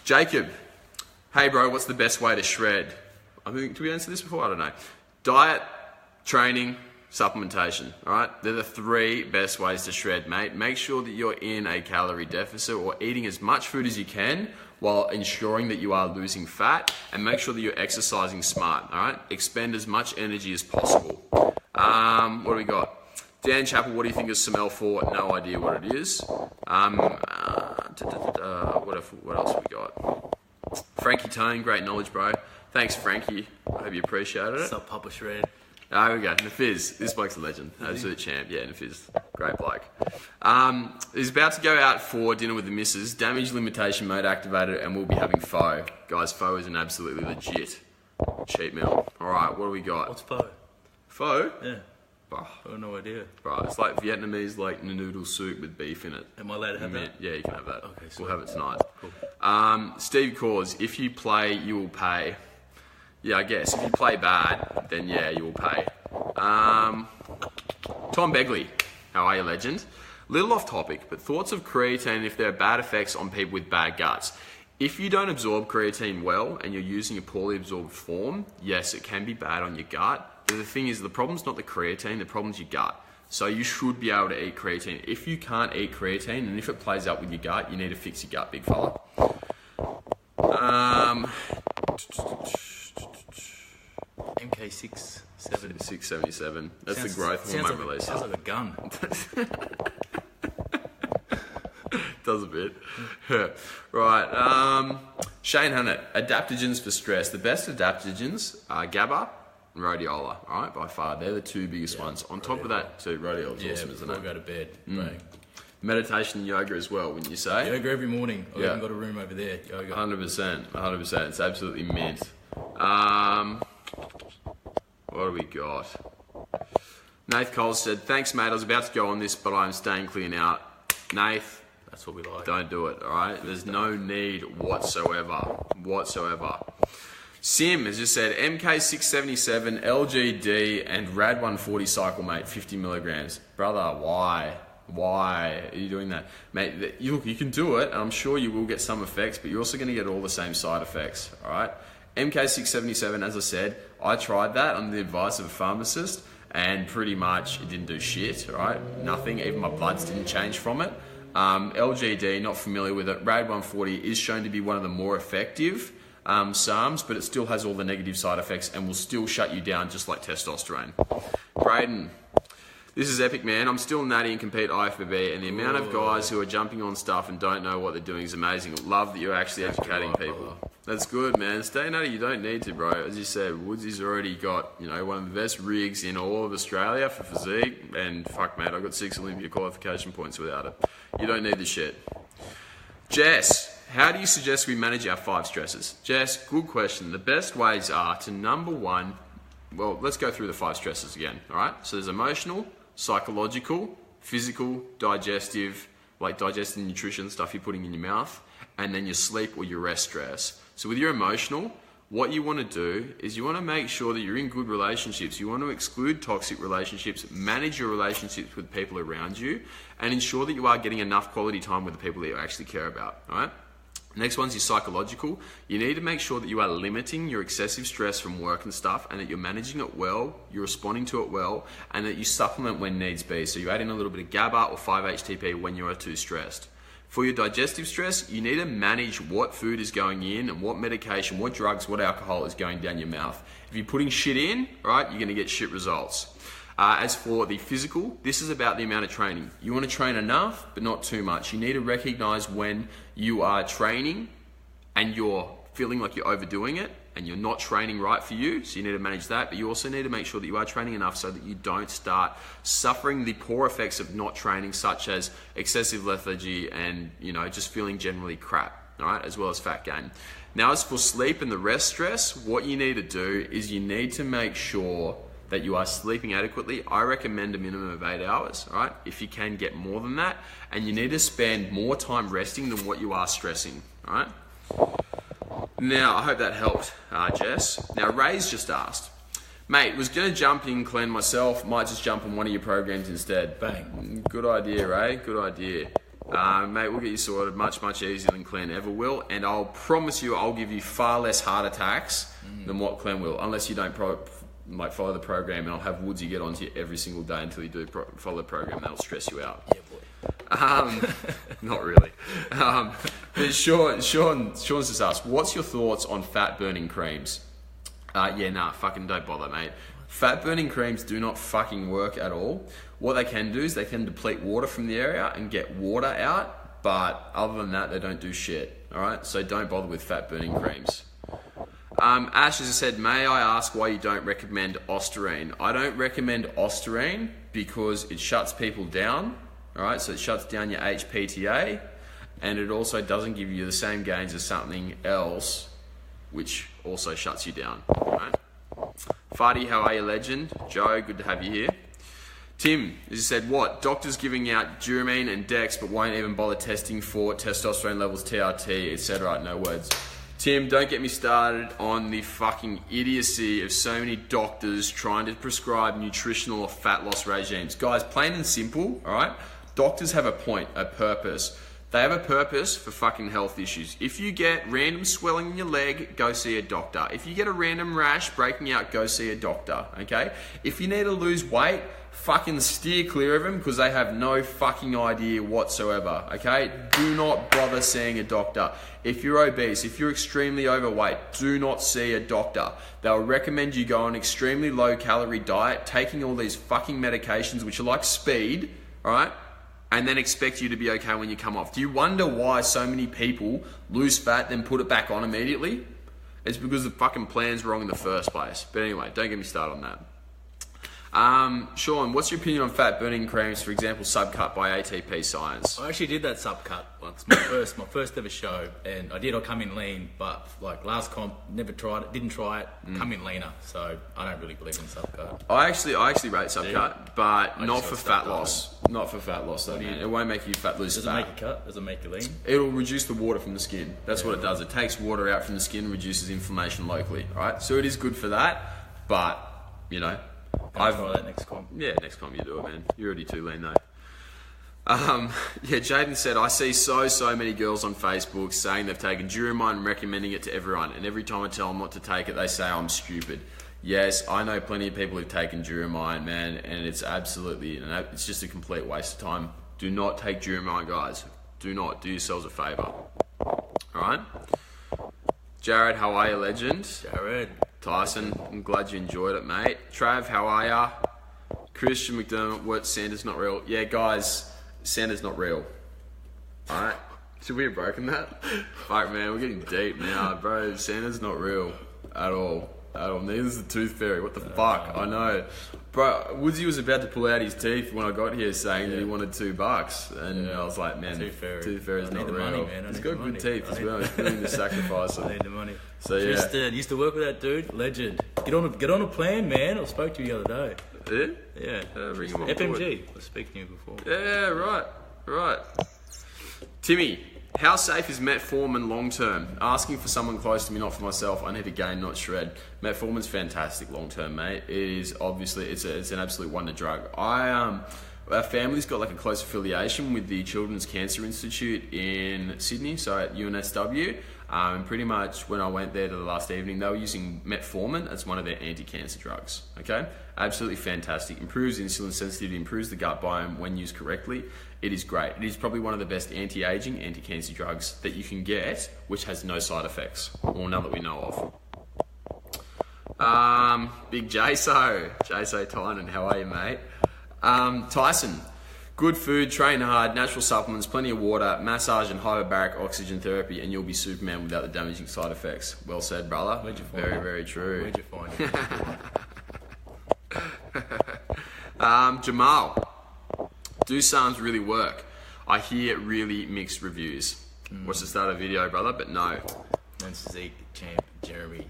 Jacob, hey bro, what's the best way to shred? I think, did we answer this before? I don't know. Diet, training, supplementation, alright? They're the 3 best ways to shred, mate. Make sure that you're in a calorie deficit or eating as much food as you can while ensuring that you are losing fat, and make sure that you're exercising smart, alright? Expend as much energy as possible. What do we got? Dan Chappell, what do you think of SML4? No idea what it is. What else have we got? Frankie Tone, great knowledge, bro. Thanks, Frankie. I hope you appreciated it. What's up, Papa Shred? There we go, Nafiz. This bloke's a legend. Absolute champ. Yeah, Nafiz. Great bloke. He's about to go out for dinner with the missus. Damage limitation mode activated, and we'll be having pho. Guys, pho is an absolutely legit cheat meal. Alright, what do we got? What's pho? Pho? Yeah. Bro, I have no idea. bro, it's like Vietnamese like noodle soup with beef in it. Am I allowed to have that? Yeah, you can have that. Okay, we'll sweet. have it tonight. Cool. Steve Cause, if you play, you will pay. Yeah, I guess. If you play bad, then yeah, you will pay. Tom Begley, how are you, legend? Little off topic, but thoughts of creatine if there are bad effects on people with bad guts. If you don't absorb creatine well and you're using a poorly absorbed form, yes, it can be bad on your gut. But the thing is, the problem's not the creatine, the problem's your gut. So you should be able to eat creatine. If you can't eat creatine, and if it plays out with your gut, you need to fix your gut, big fella. MK6. 677. That's the growth hormone release. Sounds like a gun. Does a bit. Right. Shane Hunnett, adaptogens for stress. The best adaptogens are GABA and rhodiola, alright, by far. They're the 2 biggest ones. On top of that, too, rhodiola's awesome, isn't before it? I go to bed. Right. Meditation and yoga as well, wouldn't you say? Yoga every morning. I've even got a room over there. Yoga. 100%. It's absolutely mint. What do we got? Nath Cole said, thanks mate, I was about to go on this, but I'm staying clear now. Nath, That's what we like. don't do it, alright? There's no need whatsoever. Sim has just said, MK677, LGD, and RAD140 cycle, mate, 50 milligrams. Brother, why? Why are you doing that? Mate, you can do it, and I'm sure you will get some effects, but you're also going to get all the same side effects, alright? MK677, as I said, I tried that under the advice of a pharmacist, and pretty much it didn't do shit, right? Nothing, even my bloods didn't change from it. LGD, not familiar with it. RAD140 is shown to be one of the more effective SARMs, but it still has all the negative side effects and will still shut you down just like testosterone. Braden, This is epic, man. I'm still natty and compete IFBB, and the amount of guys who are jumping on stuff and don't know what they're doing is amazing. Love that you're actually educating people. That's good, man. Stay natty, you don't need to, bro. As you said, Woodsy's already got, you know, one of the best rigs in all of Australia for physique, and fuck, mate, I got 6 Olympia qualification points without it. You don't need the shit. Jess, how do you suggest we manage our 5 stresses? Jess, good question. The best ways are to, number one, well, let's go through the 5 stresses again, all right? So there's emotional, psychological, physical, digestive, like digesting nutrition, stuff you're putting in your mouth, and then your sleep or your rest stress. So with your emotional, what you want to do is you want to make sure that you're in good relationships. You want to exclude toxic relationships, manage your relationships with people around you, and ensure that you are getting enough quality time with the people that you actually care about, all right? Next one's your psychological. You need to make sure that you are limiting your excessive stress from work and stuff, and that you're managing it well, you're responding to it well, and that you supplement when needs be. So you add in a little bit of GABA or 5-HTP when you are too stressed. For your digestive stress, you need to manage what food is going in and what medication, what drugs, what alcohol is going down your mouth. If you're putting shit in, right, you're going to get shit results. As for the physical, this is about the amount of training. You want to train enough, but not too much. You need to recognize when you are training and you're feeling like you're overdoing it and you're not training right for you, so you need to manage that, but you also need to make sure that you are training enough so that you don't start suffering the poor effects of not training, such as excessive lethargy and, you know, just feeling generally crap, all right, as well as fat gain. Now, as for sleep and the rest stress, what you need to do is you need to make sure that you are sleeping adequately. I recommend a minimum of 8 hours, all right? If you can get more than that, and you need to spend more time resting than what you are stressing, all right? Now, I hope that helped, Jess. Now, Ray's just asked, mate, was going to jump in Clen myself, might just jump on one of your programs instead. Bang. Good idea, Ray, good idea. Mate, we'll get you sorted much, much easier than Clen ever will, and I'll promise you I'll give you far less heart attacks than what Clen will, unless you don't follow the program, and I'll have Woodsy get onto you every single day until you do follow the program. That'll stress you out. Yeah, boy. Not really. But Sean's just asked, what's your thoughts on fat burning creams? Fucking don't bother, mate. Fat burning creams do not fucking work at all. What they can do is they can deplete water from the area and get water out, but other than that, they don't do shit. All right, so don't bother with fat burning creams. Ash, as I said, may I ask why you don't recommend Ostarine? I don't recommend Ostarine because it shuts people down, all right? So it shuts down your HPTA, and it also doesn't give you the same gains as something else, which also shuts you down, all right? Fadi, how are you, legend? Joe, good to have you here. Tim, as you said, what? Doctors giving out Duramine and Dex, but won't even bother testing for testosterone levels, TRT, etc. No words. Tim, don't get me started on the fucking idiocy of so many doctors trying to prescribe nutritional or fat loss regimes. Guys, plain and simple, all right? Doctors have a point, a purpose. They have a purpose for fucking health issues. If you get random swelling in your leg, go see a doctor. If you get a random rash breaking out, go see a doctor, okay? If you need to lose weight, fucking steer clear of them because they have no fucking idea whatsoever, okay? Do not bother seeing a doctor. If you're obese, if you're extremely overweight, do not see a doctor. They'll recommend you go on an extremely low calorie diet, taking all these fucking medications which are like speed, all right? And then expect you to be okay when you come off. Do you wonder why so many people lose fat then put it back on immediately? It's because the fucking plan's wrong in the first place. But anyway, don't get me started on that. Sean, what's your opinion on fat burning creams, for example, subcut by ATP Science? I actually did that subcut once, my first ever show, and I come in lean, but like last comp, never tried it, didn't try it, come in leaner, so I don't really believe in subcut. I actually rate subcut, but not for fat loss. Not for fat loss though, man. It won't make you lose fat. Does it make a cut? Does it make you lean? It'll reduce the water from the skin. That's what it does. It takes water out from the skin, reduces inflammation locally, alright? So it is good for that, but, you know, I'll try that next comp. Yeah, next time you do it, man. You're already too lean though. Jaden said, I see so many girls on Facebook saying they've taken Duramine and recommending it to everyone, and every time I tell them not to take it, they say I'm stupid. Yes, I know plenty of people who've taken Duramine, man, and it's it's just a complete waste of time. Do not take Duramine, guys. Do not. Do yourselves a favour. Alright? Jared, how are you, legend? Jared. Tyson, I'm glad you enjoyed it, mate. Trav, how are ya? Christian McDermott, what? Santa's not real. Yeah, guys, Santa's not real. Alright? Should we have broken that? Fuck, man, we're getting deep now, bro. Santa's not real at all. Neither is the Tooth Fairy. What the fuck? I know. Bro, Woodsy was about to pull out his teeth when I got here saying that he wanted $2. And I was like, man, Tooth Fairy's not real. Money, man. He's got good teeth as well. He's willing to sacrifice them. I need the money. So, yeah. Just, used to work with that dude. Legend. Get on a plan, man. I spoke to you the other day. Yeah? Yeah. Bring him on FMG. board. I was speaking to you before. Yeah, right. Timmy, how safe is metformin long term? Asking for someone close to me, not for myself. I need to gain, not shred. Metformin's fantastic long term, mate. It is obviously it's an absolute wonder drug. Our family's got like a close affiliation with the Children's Cancer Institute in Sydney, so at UNSW. And pretty much when I went there to the last evening, they were using metformin as one of their anti-cancer drugs. Okay, absolutely fantastic. Improves insulin sensitivity, improves the gut biome when used correctly. It is great. It is probably one of the best anti-aging, anti-cancer drugs that you can get, which has no side effects, or none that we know of. Big Jaso Tynan, how are you, mate? Tyson, good food, train hard, natural supplements, plenty of water, massage and hyperbaric oxygen therapy, and you'll be Superman without the damaging side effects. Well said, brother. Where'd you find very, it? very true. Where'd you find it? Jamal, do SARMs really work? I hear really mixed reviews. Watch the start of the video, brother, but no. Men's physique champ Jeremy.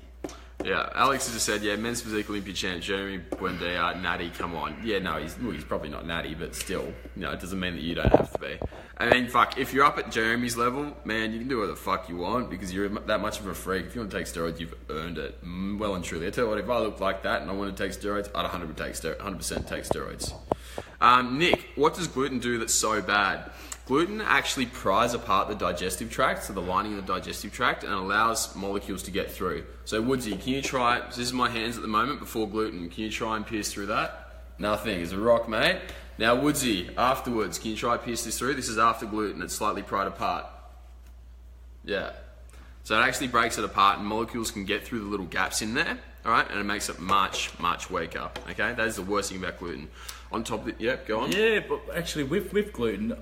Yeah, Alex has just said, yeah, men's physique Olympia champ, Jeremy Buendia, natty, come on. Yeah, no, he's probably not natty, but still, it doesn't mean that you don't have to be. And then, fuck, if you're up at Jeremy's level, man, you can do what the fuck you want because you're that much of a freak. If you want to take steroids, you've earned it. Well and truly. I tell you what, if I looked like that and I want to take steroids, I'd 100% take steroids. Nick, what does gluten do that's so bad? Gluten actually pries apart the digestive tract, so the lining of the digestive tract, and allows molecules to get through. So Woodsy, can you try, this is my hands at the moment before gluten, can you try and pierce through that? Nothing, it's a rock, mate. Now Woodsy, afterwards, can you try and pierce this through? This is after gluten, it's slightly pried apart. Yeah. So it actually breaks it apart and molecules can get through the little gaps in there, alright, and it makes it much, much weaker, okay? That is the worst thing about gluten. On top of it, yep, go on. Yeah, but actually with gluten,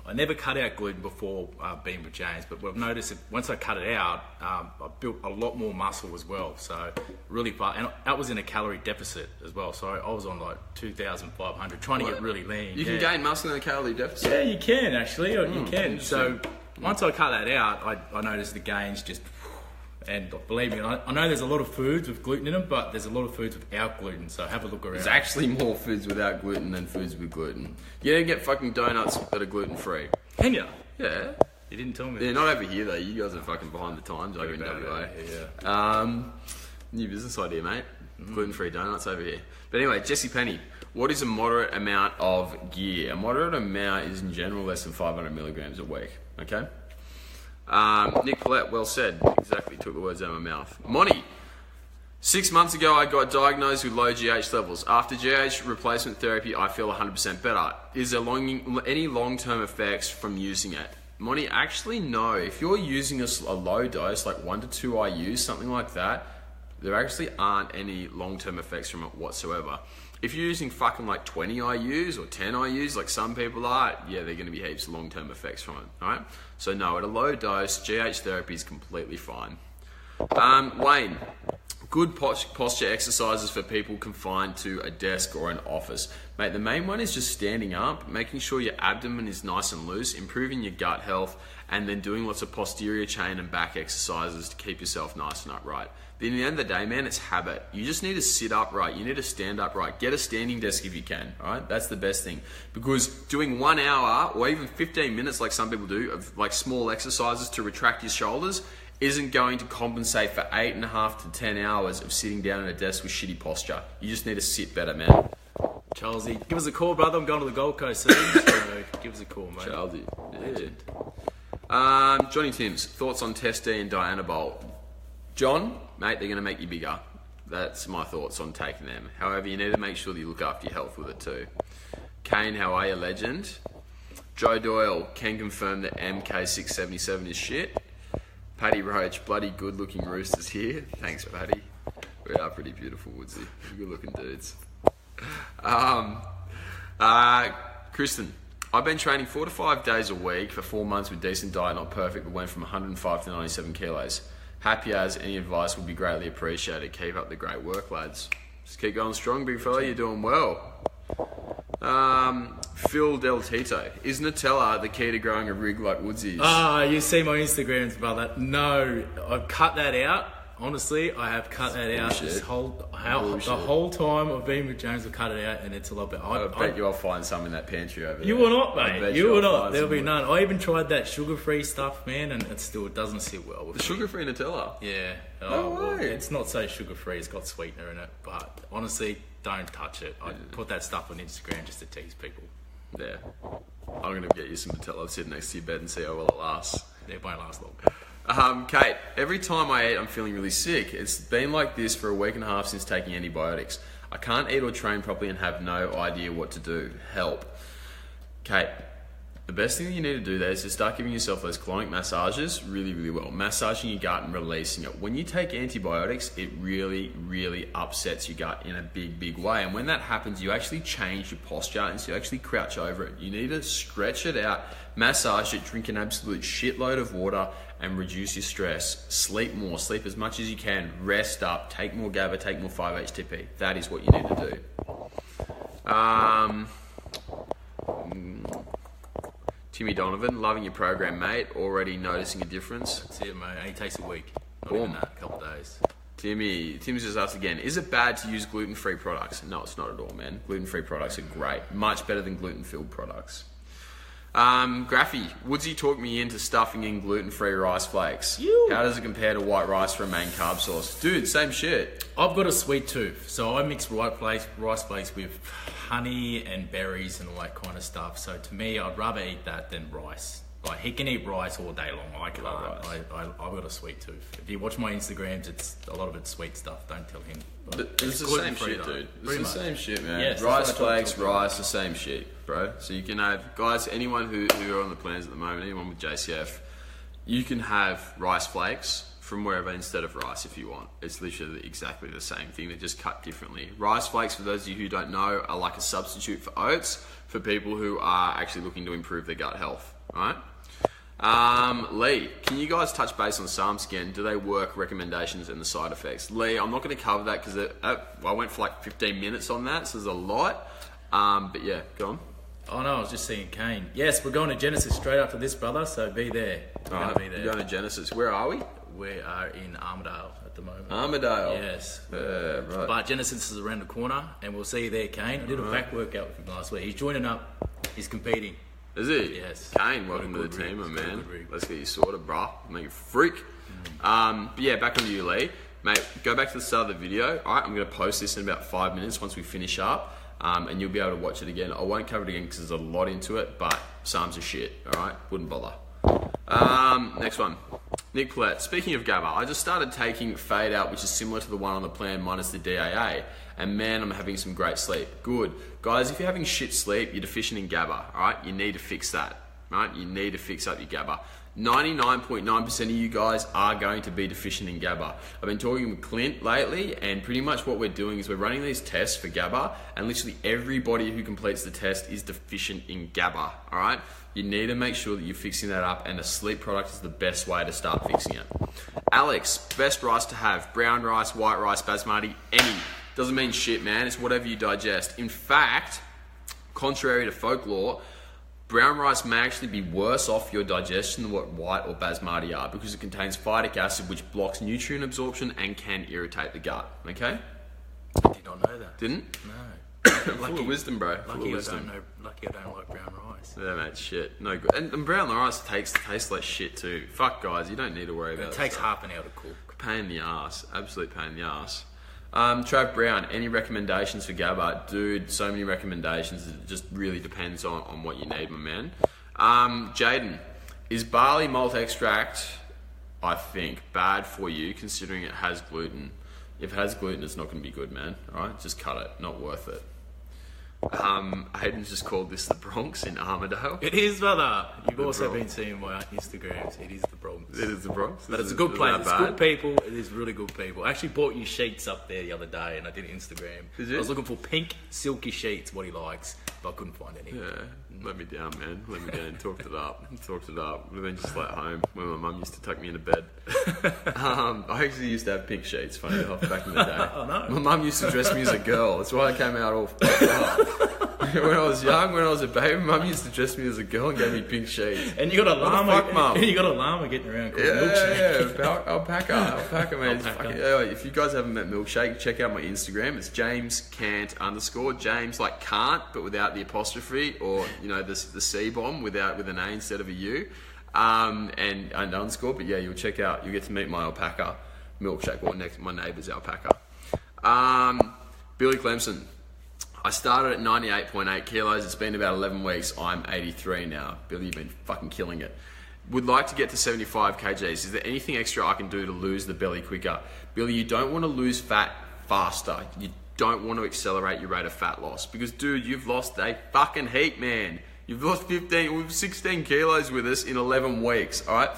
I never cut out gluten before being with James, but I've noticed that once I cut it out, I built a lot more muscle as well. So really far, and that was in a calorie deficit as well. So I was on like 2,500, trying to get really lean. You can gain muscle in a calorie deficit? Yeah, you can actually, you can. So once I cut that out, I noticed the gains just. And believe me, I know there's a lot of foods with gluten in them, but there's a lot of foods without gluten, so have a look around. There's actually more foods without gluten than foods with gluten. You don't get fucking donuts that are gluten-free. Can you? Yeah. You didn't tell me. Yeah, not over here though. You guys are fucking behind the times over in WA. Yeah. New business idea, mate. Gluten-free donuts over here. But anyway, Jesse Penny, what is a moderate amount of gear? A moderate amount is in general less than 500 milligrams a week, okay? Nick Paulette, well said. Exactly, took the words out of my mouth. Monty, 6 months ago I got diagnosed with low GH levels. After GH replacement therapy, I feel 100% better. Is there any long-term effects from using it? Monty, actually no. If you're using a low dose, like 1 to 2 IUs, something like that, there actually aren't any long-term effects from it whatsoever. If you're using fucking like 20 IUs or 10 IUs, like some people are, yeah, they're going to be heaps of long-term effects from it, alright? So no, at a low dose, GH therapy is completely fine. Wayne, good posture exercises for people confined to a desk or an office. Mate, the main one is just standing up, making sure your abdomen is nice and loose, improving your gut health, and then doing lots of posterior chain and back exercises to keep yourself nice and upright. Then at the end of the day, man, it's habit. You just need to sit upright. You need to stand upright. Get a standing desk if you can, all right? That's the best thing. Because doing 1 hour or even 15 minutes, like some people do, of like small exercises to retract your shoulders isn't going to compensate for 8.5 to 10 hours of sitting down at a desk with shitty posture. You just need to sit better, man. Charlesy, give us a call, brother. I'm going to the Gold Coast soon, so give us a call, mate. Charlesy, yeah. Johnny Timms, thoughts on Test D and Dianabol? John, mate, they're going to make you bigger. That's my thoughts on taking them. However, you need to make sure that you look after your health with it too. Kane, how are you, legend? Joe Doyle can confirm that MK677 is shit. Paddy Roach, bloody good looking roosters here. Thanks, Paddy. We are pretty beautiful, Woodsy. Good looking dudes. Kristen, I've been training 4 to 5 days a week for 4 months with decent diet, not perfect, but went from 105 to 97 kilos. Happy as, any advice would be greatly appreciated. Keep up the great work, lads. Just keep going strong, big fella. You're doing well. Phil Del Tito. Is Nutella the key to growing a rig like Woodsy's? You see my Instagrams, brother. No, I've cut that out. Honestly, I have cut that out. The whole time I've been with James, I've cut it out, and it's a lot better. I bet you'll find some in that pantry over there. You will not, mate. You will not. There'll be none. I even tried that sugar-free stuff, man, and it doesn't sit well with the sugar-free Nutella? Yeah. No way. It's not so sugar-free. It's got sweetener in it. But honestly, don't touch it. I put that stuff on Instagram just to tease people. Yeah. I'm going to get you some Nutella. I'll sit next to your bed and see how well it lasts. It won't last long. Kate, every time I eat, I'm feeling really sick. It's been like this for a week and a half since taking antibiotics. I can't eat or train properly and have no idea what to do. Help. Kate, the best thing that you need to do there is to start giving yourself those colonic massages really, really well. Massaging your gut and releasing it. When you take antibiotics, it really, really upsets your gut in a big, big way. And when that happens, you actually change your posture and so you actually crouch over it. You need to stretch it out, massage it, drink an absolute shitload of water, and reduce your stress. Sleep more, sleep as much as you can, rest up, take more GABA, take more 5-HTP. That is what you need to do. Timmy Donovan, loving your program, mate. Already noticing a difference. That's it, mate. It takes a week. Not even that, a couple of days. Timmy's just asked again, is it bad to use gluten-free products? No, it's not at all, man. Gluten-free products are great. Much better than gluten-filled products. Graffy, Woodsy talked me into stuffing in gluten-free rice flakes. How does it compare to white rice for a main carb source? Dude, same shit. I've got a sweet tooth, so I mix rice flakes with honey and berries and all that kind of stuff. So to me, I'd rather eat that than rice. Like, he can eat rice all day long. I can't. I've got a sweet tooth. If you watch my Instagrams, a lot of it's sweet stuff. Don't tell him. It's the same shit, dude. It's the same shit, man. Yes, rice flakes, rice, the same shit, bro. So you can have, guys, anyone who are on the plans at the moment, anyone with JCF, you can have rice flakes from wherever instead of rice if you want. It's literally exactly the same thing. They're just cut differently. Rice flakes, for those of you who don't know, are like a substitute for oats for people who are actually looking to improve their gut health, all right? Lee, can you guys touch base on SARMs again? Do they work, recommendations and the side effects? Lee, I'm not going to cover that because I went for like 15 minutes on that, so there's a lot. But yeah, go on. Oh no, I was just seeing Kane. Yes, we're going to Genesis straight after this, brother, so be there. We're going to be there. We're going to Genesis. Where are we? We are in Armidale at the moment. Armidale? Yes. Right. But Genesis is around the corner, and we'll see you there, Kane. I did a back workout with him last week. He's joining up. He's competing. Is he? Yes. Kane, welcome to the team, my man. Let's get you sorted, bruh. Make you freak. But yeah, back onto you, Lee. Mate, go back to the start of the video. All right, I'm going to post this in about 5 minutes once we finish up. And you'll be able to watch it again. I won't cover it again because there's a lot into it, but SARMs are shit, all right? Wouldn't bother. Next one. Nick Platt. Speaking of GABA, I just started taking Fade Out, which is similar to the one on the plan minus the DAA. And man, I'm having some great sleep. Good. Guys, if you're having shit sleep, you're deficient in GABA, all right? You need to fix that, right? You need to fix up your GABA. 99.9% of you guys are going to be deficient in GABA. I've been talking with Clint lately, and pretty much what we're doing is we're running these tests for GABA, and literally everybody who completes the test is deficient in GABA, all right? You need to make sure that you're fixing that up, and a sleep product is the best way to start fixing it. Alex, best rice to have, brown rice, white rice, basmati, any. Doesn't mean shit, man. It's whatever you digest. In fact, contrary to folklore, brown rice may actually be worse off your digestion than what white or basmati are because it contains phytic acid, which blocks nutrient absorption and can irritate the gut. Okay? I did not know that. Didn't? No. Full of wisdom, bro. Lucky I don't like brown rice. Yeah, mate, shit. No good. And brown rice tastes like shit too. Fuck, guys, you don't need to worry about it. It takes half an hour to cook. Pain in the ass. Absolute pain in the ass. Trav Brown, any recommendations for GABA? Dude, so many recommendations. It just really depends on what you need, my man. Jaden, is barley malt extract, I think, bad for you considering it has gluten? If it has gluten, it's not going to be good, man. All right, just cut it. Not worth it. Hayden's just called this the Bronx in Armidale. It is, brother. You've The also Bronx. been seeing my Instagrams. It is the Bronx. It is the Bronx? But it's a good place. It's good people. It is really good people. I actually bought you sheets up there the other day, and I did an Instagram. Did you? I was looking for pink, silky sheets, what he likes, but I couldn't find any. Yeah, let me down, man. Let me down. Talked it up. Would have been just like home when my mum used to tuck me into bed. I actually used to have pink sheets, funny enough, back in the day. Oh, no. My mum used to dress me as a girl. That's why I came out all fucked up. When I was young, when I was a baby, mum used to dress me as a girl and gave me pink sheets. And you got a What the llama. fuck, Mum? You got a llama getting around called Milkshake. Yeah. Alpaca, man. It's Alpaca. fucking- if you guys haven't met Milkshake, check out my Instagram. It's JamesCant_. James like can't, but without the apostrophe, or the C bomb with an A instead of a U, and underscore. But yeah, you'll get to meet my alpaca Milkshake, or my neighbour's alpaca. Billy Clemson. I started at 98.8 kilos. It's been about 11 weeks. I'm 83 now. Billy, you've been fucking killing it. Would like to get to 75 kgs. Is there anything extra I can do to lose the belly quicker? Billy, you don't want to lose fat faster. You don't want to accelerate your rate of fat loss. Because, dude, you've lost a fucking heap, man. You've lost 16 kilos with us in 11 weeks, all right?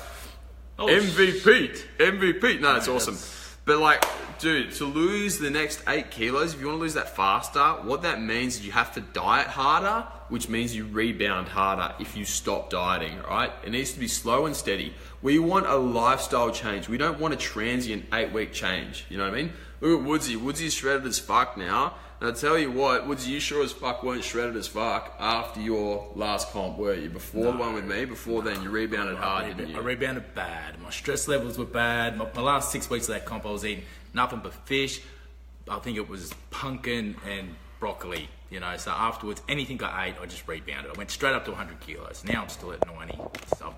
Oh, MVP. No, it's awesome. That's- But like, dude, to lose the next 8 kilos, if you want to lose that faster, what that means is you have to diet harder, which means you rebound harder if you stop dieting, right? It needs to be slow and steady. We want a lifestyle change. We don't want a transient 8-week change. You know what I mean? Look at Woodsy. Woodsy's shredded as fuck now. And I tell you what, Woodsy, you sure as fuck weren't shredded as fuck after your last comp, were you? Before the one with me, before then, you rebounded hard, didn't you? I rebounded bad. My stress levels were bad. My last 6 weeks of that comp, I was eating nothing but fish. I think it was pumpkin and broccoli, So afterwards, anything I ate, I just rebounded. I went straight up to 100 kilos. Now I'm still at 90. So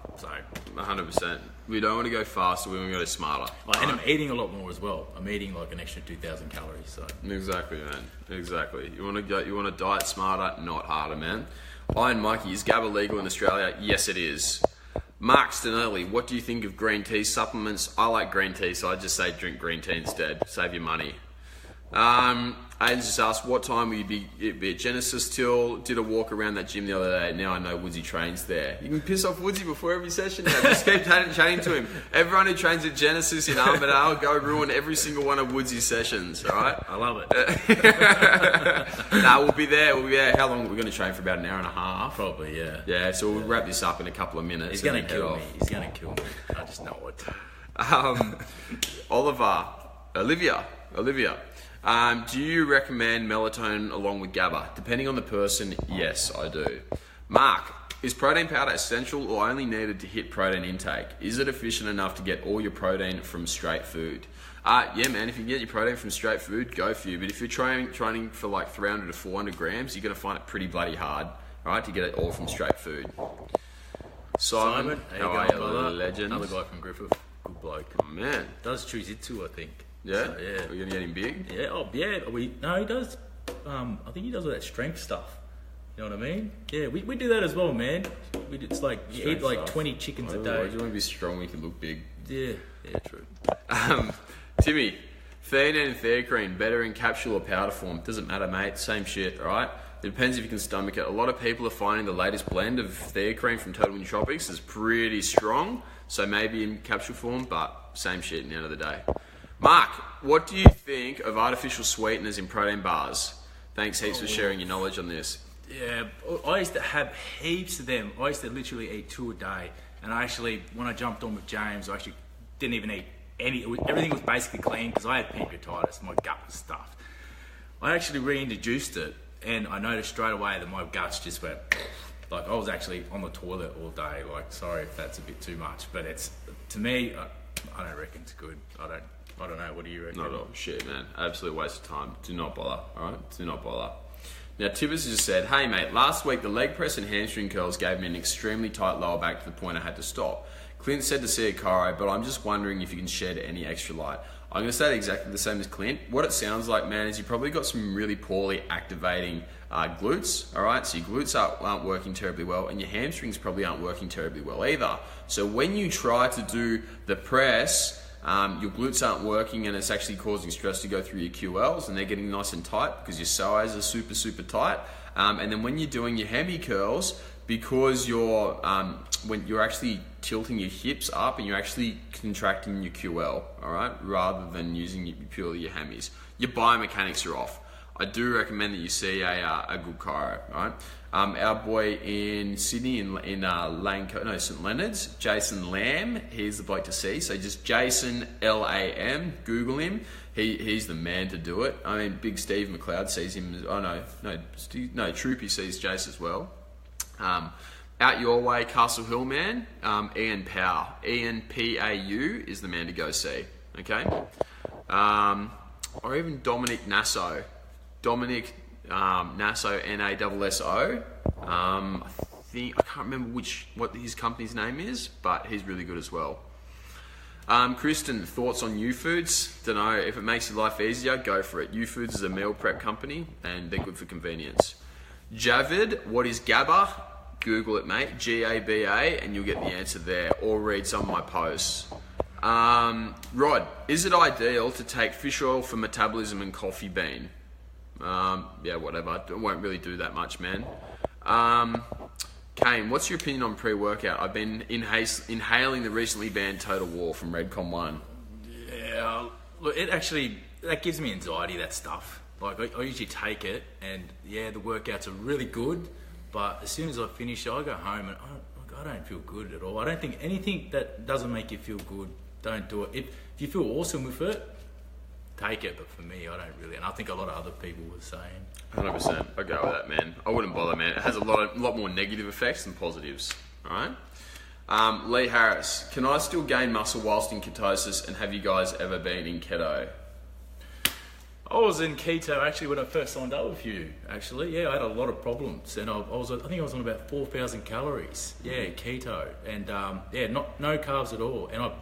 100%. We don't want to go faster, we want to go smarter. and I'm eating a lot more as well. I'm eating like an extra 2,000 calories. So Exactly, man. Exactly. You want to diet smarter, not harder, man. Iron Mikey, is GABA legal in Australia? Yes, it is. Mark Stinelli, what do you think of green tea supplements? I like green tea, so I just say drink green tea instead. Save your money. Aidan just asked, what time will you be at Genesis till? Did a walk around that gym the other day. Now I know Woodsy trains there. You can piss off Woodsy before every session now. Just keep chatting to him. Everyone who trains at Genesis in Armidale, go ruin every single one of Woodsy's sessions, alright? I love it. We'll be there. How long? We're going to train for about an hour and a half. Probably, yeah. Yeah, so we'll wrap this up in a couple of minutes. He's going to kill me. He's going to kill me. I just know it. Olivia. Do you recommend melatonin along with GABA? Depending on the person, yes, I do. Mark, is protein powder essential or only needed to hit protein intake? Is it efficient enough to get all your protein from straight food? Yeah, man, if you can get your protein from straight food, go for you. But if you're training for like 300 to 400 grams, you're going to find it pretty bloody hard, right, to get it all from straight food. Simon, how are you you, going, brother? legend? Another guy from Griffith. Good bloke. Oh, man. Does Jiu-Jitsu, I think. Yeah? So, yeah. We're going to get him big? Yeah, he does, I think he does all that strength stuff. You know what I mean? Yeah, we do that as well, man. It's like, you eat like 20 chickens a Why day. do you want to be strong when you can look big? Yeah, true. Timmy, theanine and theacrine, better in capsule or powder form? Doesn't matter, mate. Same shit, alright? It depends if you can stomach it. A lot of people are finding the latest blend of theacrine from Total Nootropics is pretty strong, so maybe in capsule form, but same shit at the end of the day. Mark, what do you think of artificial sweeteners in protein bars? Thanks heaps for sharing your knowledge on this. Yeah, I used to have heaps of them. I used to literally eat 2 a day. And I actually, when I jumped on with James, I actually didn't even eat any. Everything was basically clean because I had pancreatitis. My gut was stuffed. I actually reintroduced it, and I noticed straight away that my guts just went, like I was actually on the toilet all day. Like, sorry if that's a bit too much, but it's, to me, I don't reckon it's good. I don't know. What do you reckon? Not at all. Shit, man. Absolute waste of time. Do not bother, alright? Do not bother. Now, Tibbers just said, hey mate, last week the leg press and hamstring curls gave me an extremely tight lower back to the point I had to stop. Clint said to see a chiro, but I'm just wondering if you can shed any extra light. I'm going to say exactly the same as Clint. What it sounds like, man, is you probably got some really poorly activating glutes, alright? So your glutes aren't working terribly well, and your hamstrings probably aren't working terribly well either. So when you try to do the press, your glutes aren't working and it's actually causing stress to go through your QLs and they're getting nice and tight because your psoas are super, super tight. And then when you're doing your hemi curls, because you're when you're actually tilting your hips up and you're actually contracting your QL, all right, rather than using purely your hemis, your biomechanics are off. I do recommend that you see a good chiro, all right? Our boy in Sydney, in St Leonard's, Jason Lamb, he's the bloke to see. So just Jason Lam, Google him. He's the man to do it. I mean, Big Steve McLeod sees him. Troopy sees Jace as well. Out your way, Castle Hill man, Ian Powell. Ian Pau is the man to go see. Okay, or even Dominic Nasso. Dominic Nasso, Nasso. I can't remember what his company's name is, but he's really good as well. Kristen, thoughts on U-Foods? Don't know, if it makes your life easier, go for it. U-Foods is a meal prep company and they're good for convenience. Javid, what is GABA? Google it, mate. GABA, and you'll get the answer there, or read some of my posts. Rod, is it ideal to take fish oil for metabolism and coffee bean? Yeah, whatever. I won't really do that much, man. Kane, what's your opinion on pre-workout? I've been inhaling the recently banned Total War from Redcon 1. Yeah, look, that gives me anxiety, that stuff. Like, I usually take it, and yeah, the workouts are really good, but as soon as I finish, I go home and I don't feel good at all. I don't think anything that doesn't make you feel good, don't do it. If you feel awesome with it, take it, but for me, I don't really, and I think a lot of other people were saying. 100%. I go with that, man. I wouldn't bother, man. It has a lot more negative effects than positives. All right. Lee Harris, can I still gain muscle whilst in ketosis? And have you guys ever been in keto? I was in keto actually when I first signed up with you. Actually, yeah, I had a lot of problems, and I think I was on about 4,000 calories. Yeah, keto, and no carbs at all, and I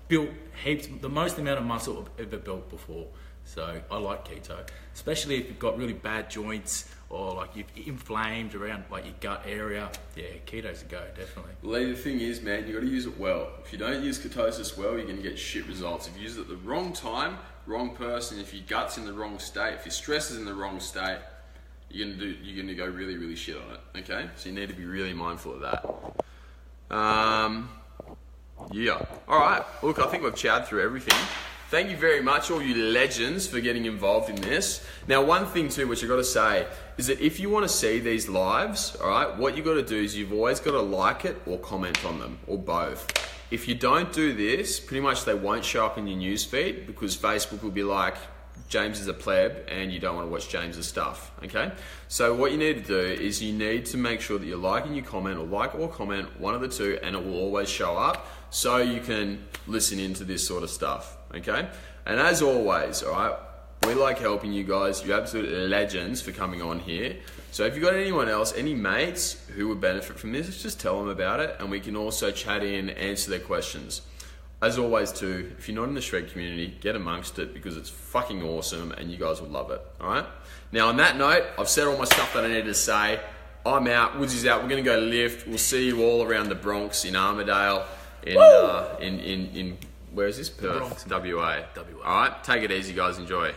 built heaps, the most amount of muscle I've ever built before. So I like keto, especially if you've got really bad joints or like you're inflamed around like your gut area. Yeah, keto's a go, definitely. Lee, the thing is, man, you got to use it well. If you don't use ketosis well, you're going to get shit results. If you use it at the wrong time, wrong person, if your gut's in the wrong state, if your stress is in the wrong state, you're going to go really, really shit on it. Okay, so you need to be really mindful of that. Yeah. All right. Look, I think we've chowed through everything. Thank you very much, all you legends, for getting involved in this. Now, one thing too, which I've got to say, is that if you want to see these lives, all right, what you've got to do is you've always got to like it or comment on them, or both. If you don't do this, pretty much they won't show up in your newsfeed because Facebook will be like, James is a pleb and you don't want to watch James's stuff, okay? So what you need to do is you need to make sure that you're liking your comment, or like or comment, one of the two, and it will always show up so you can listen into this sort of stuff, okay? And as always, all right, we like helping you guys. You're absolute legends for coming on here. So if you've got anyone else, any mates who would benefit from this, just tell them about it, and we can also chat in, answer their questions. As always too, if you're not in the shred community, get amongst it because it's fucking awesome and you guys will love it, all right? Now on that note, I've said all my stuff that I needed to say. I'm out, Woods is out, we're gonna go lift. We'll see you all around the Bronx, in Armidale, in where is this? Perth, Bronx, WA. All right, take it easy guys, enjoy.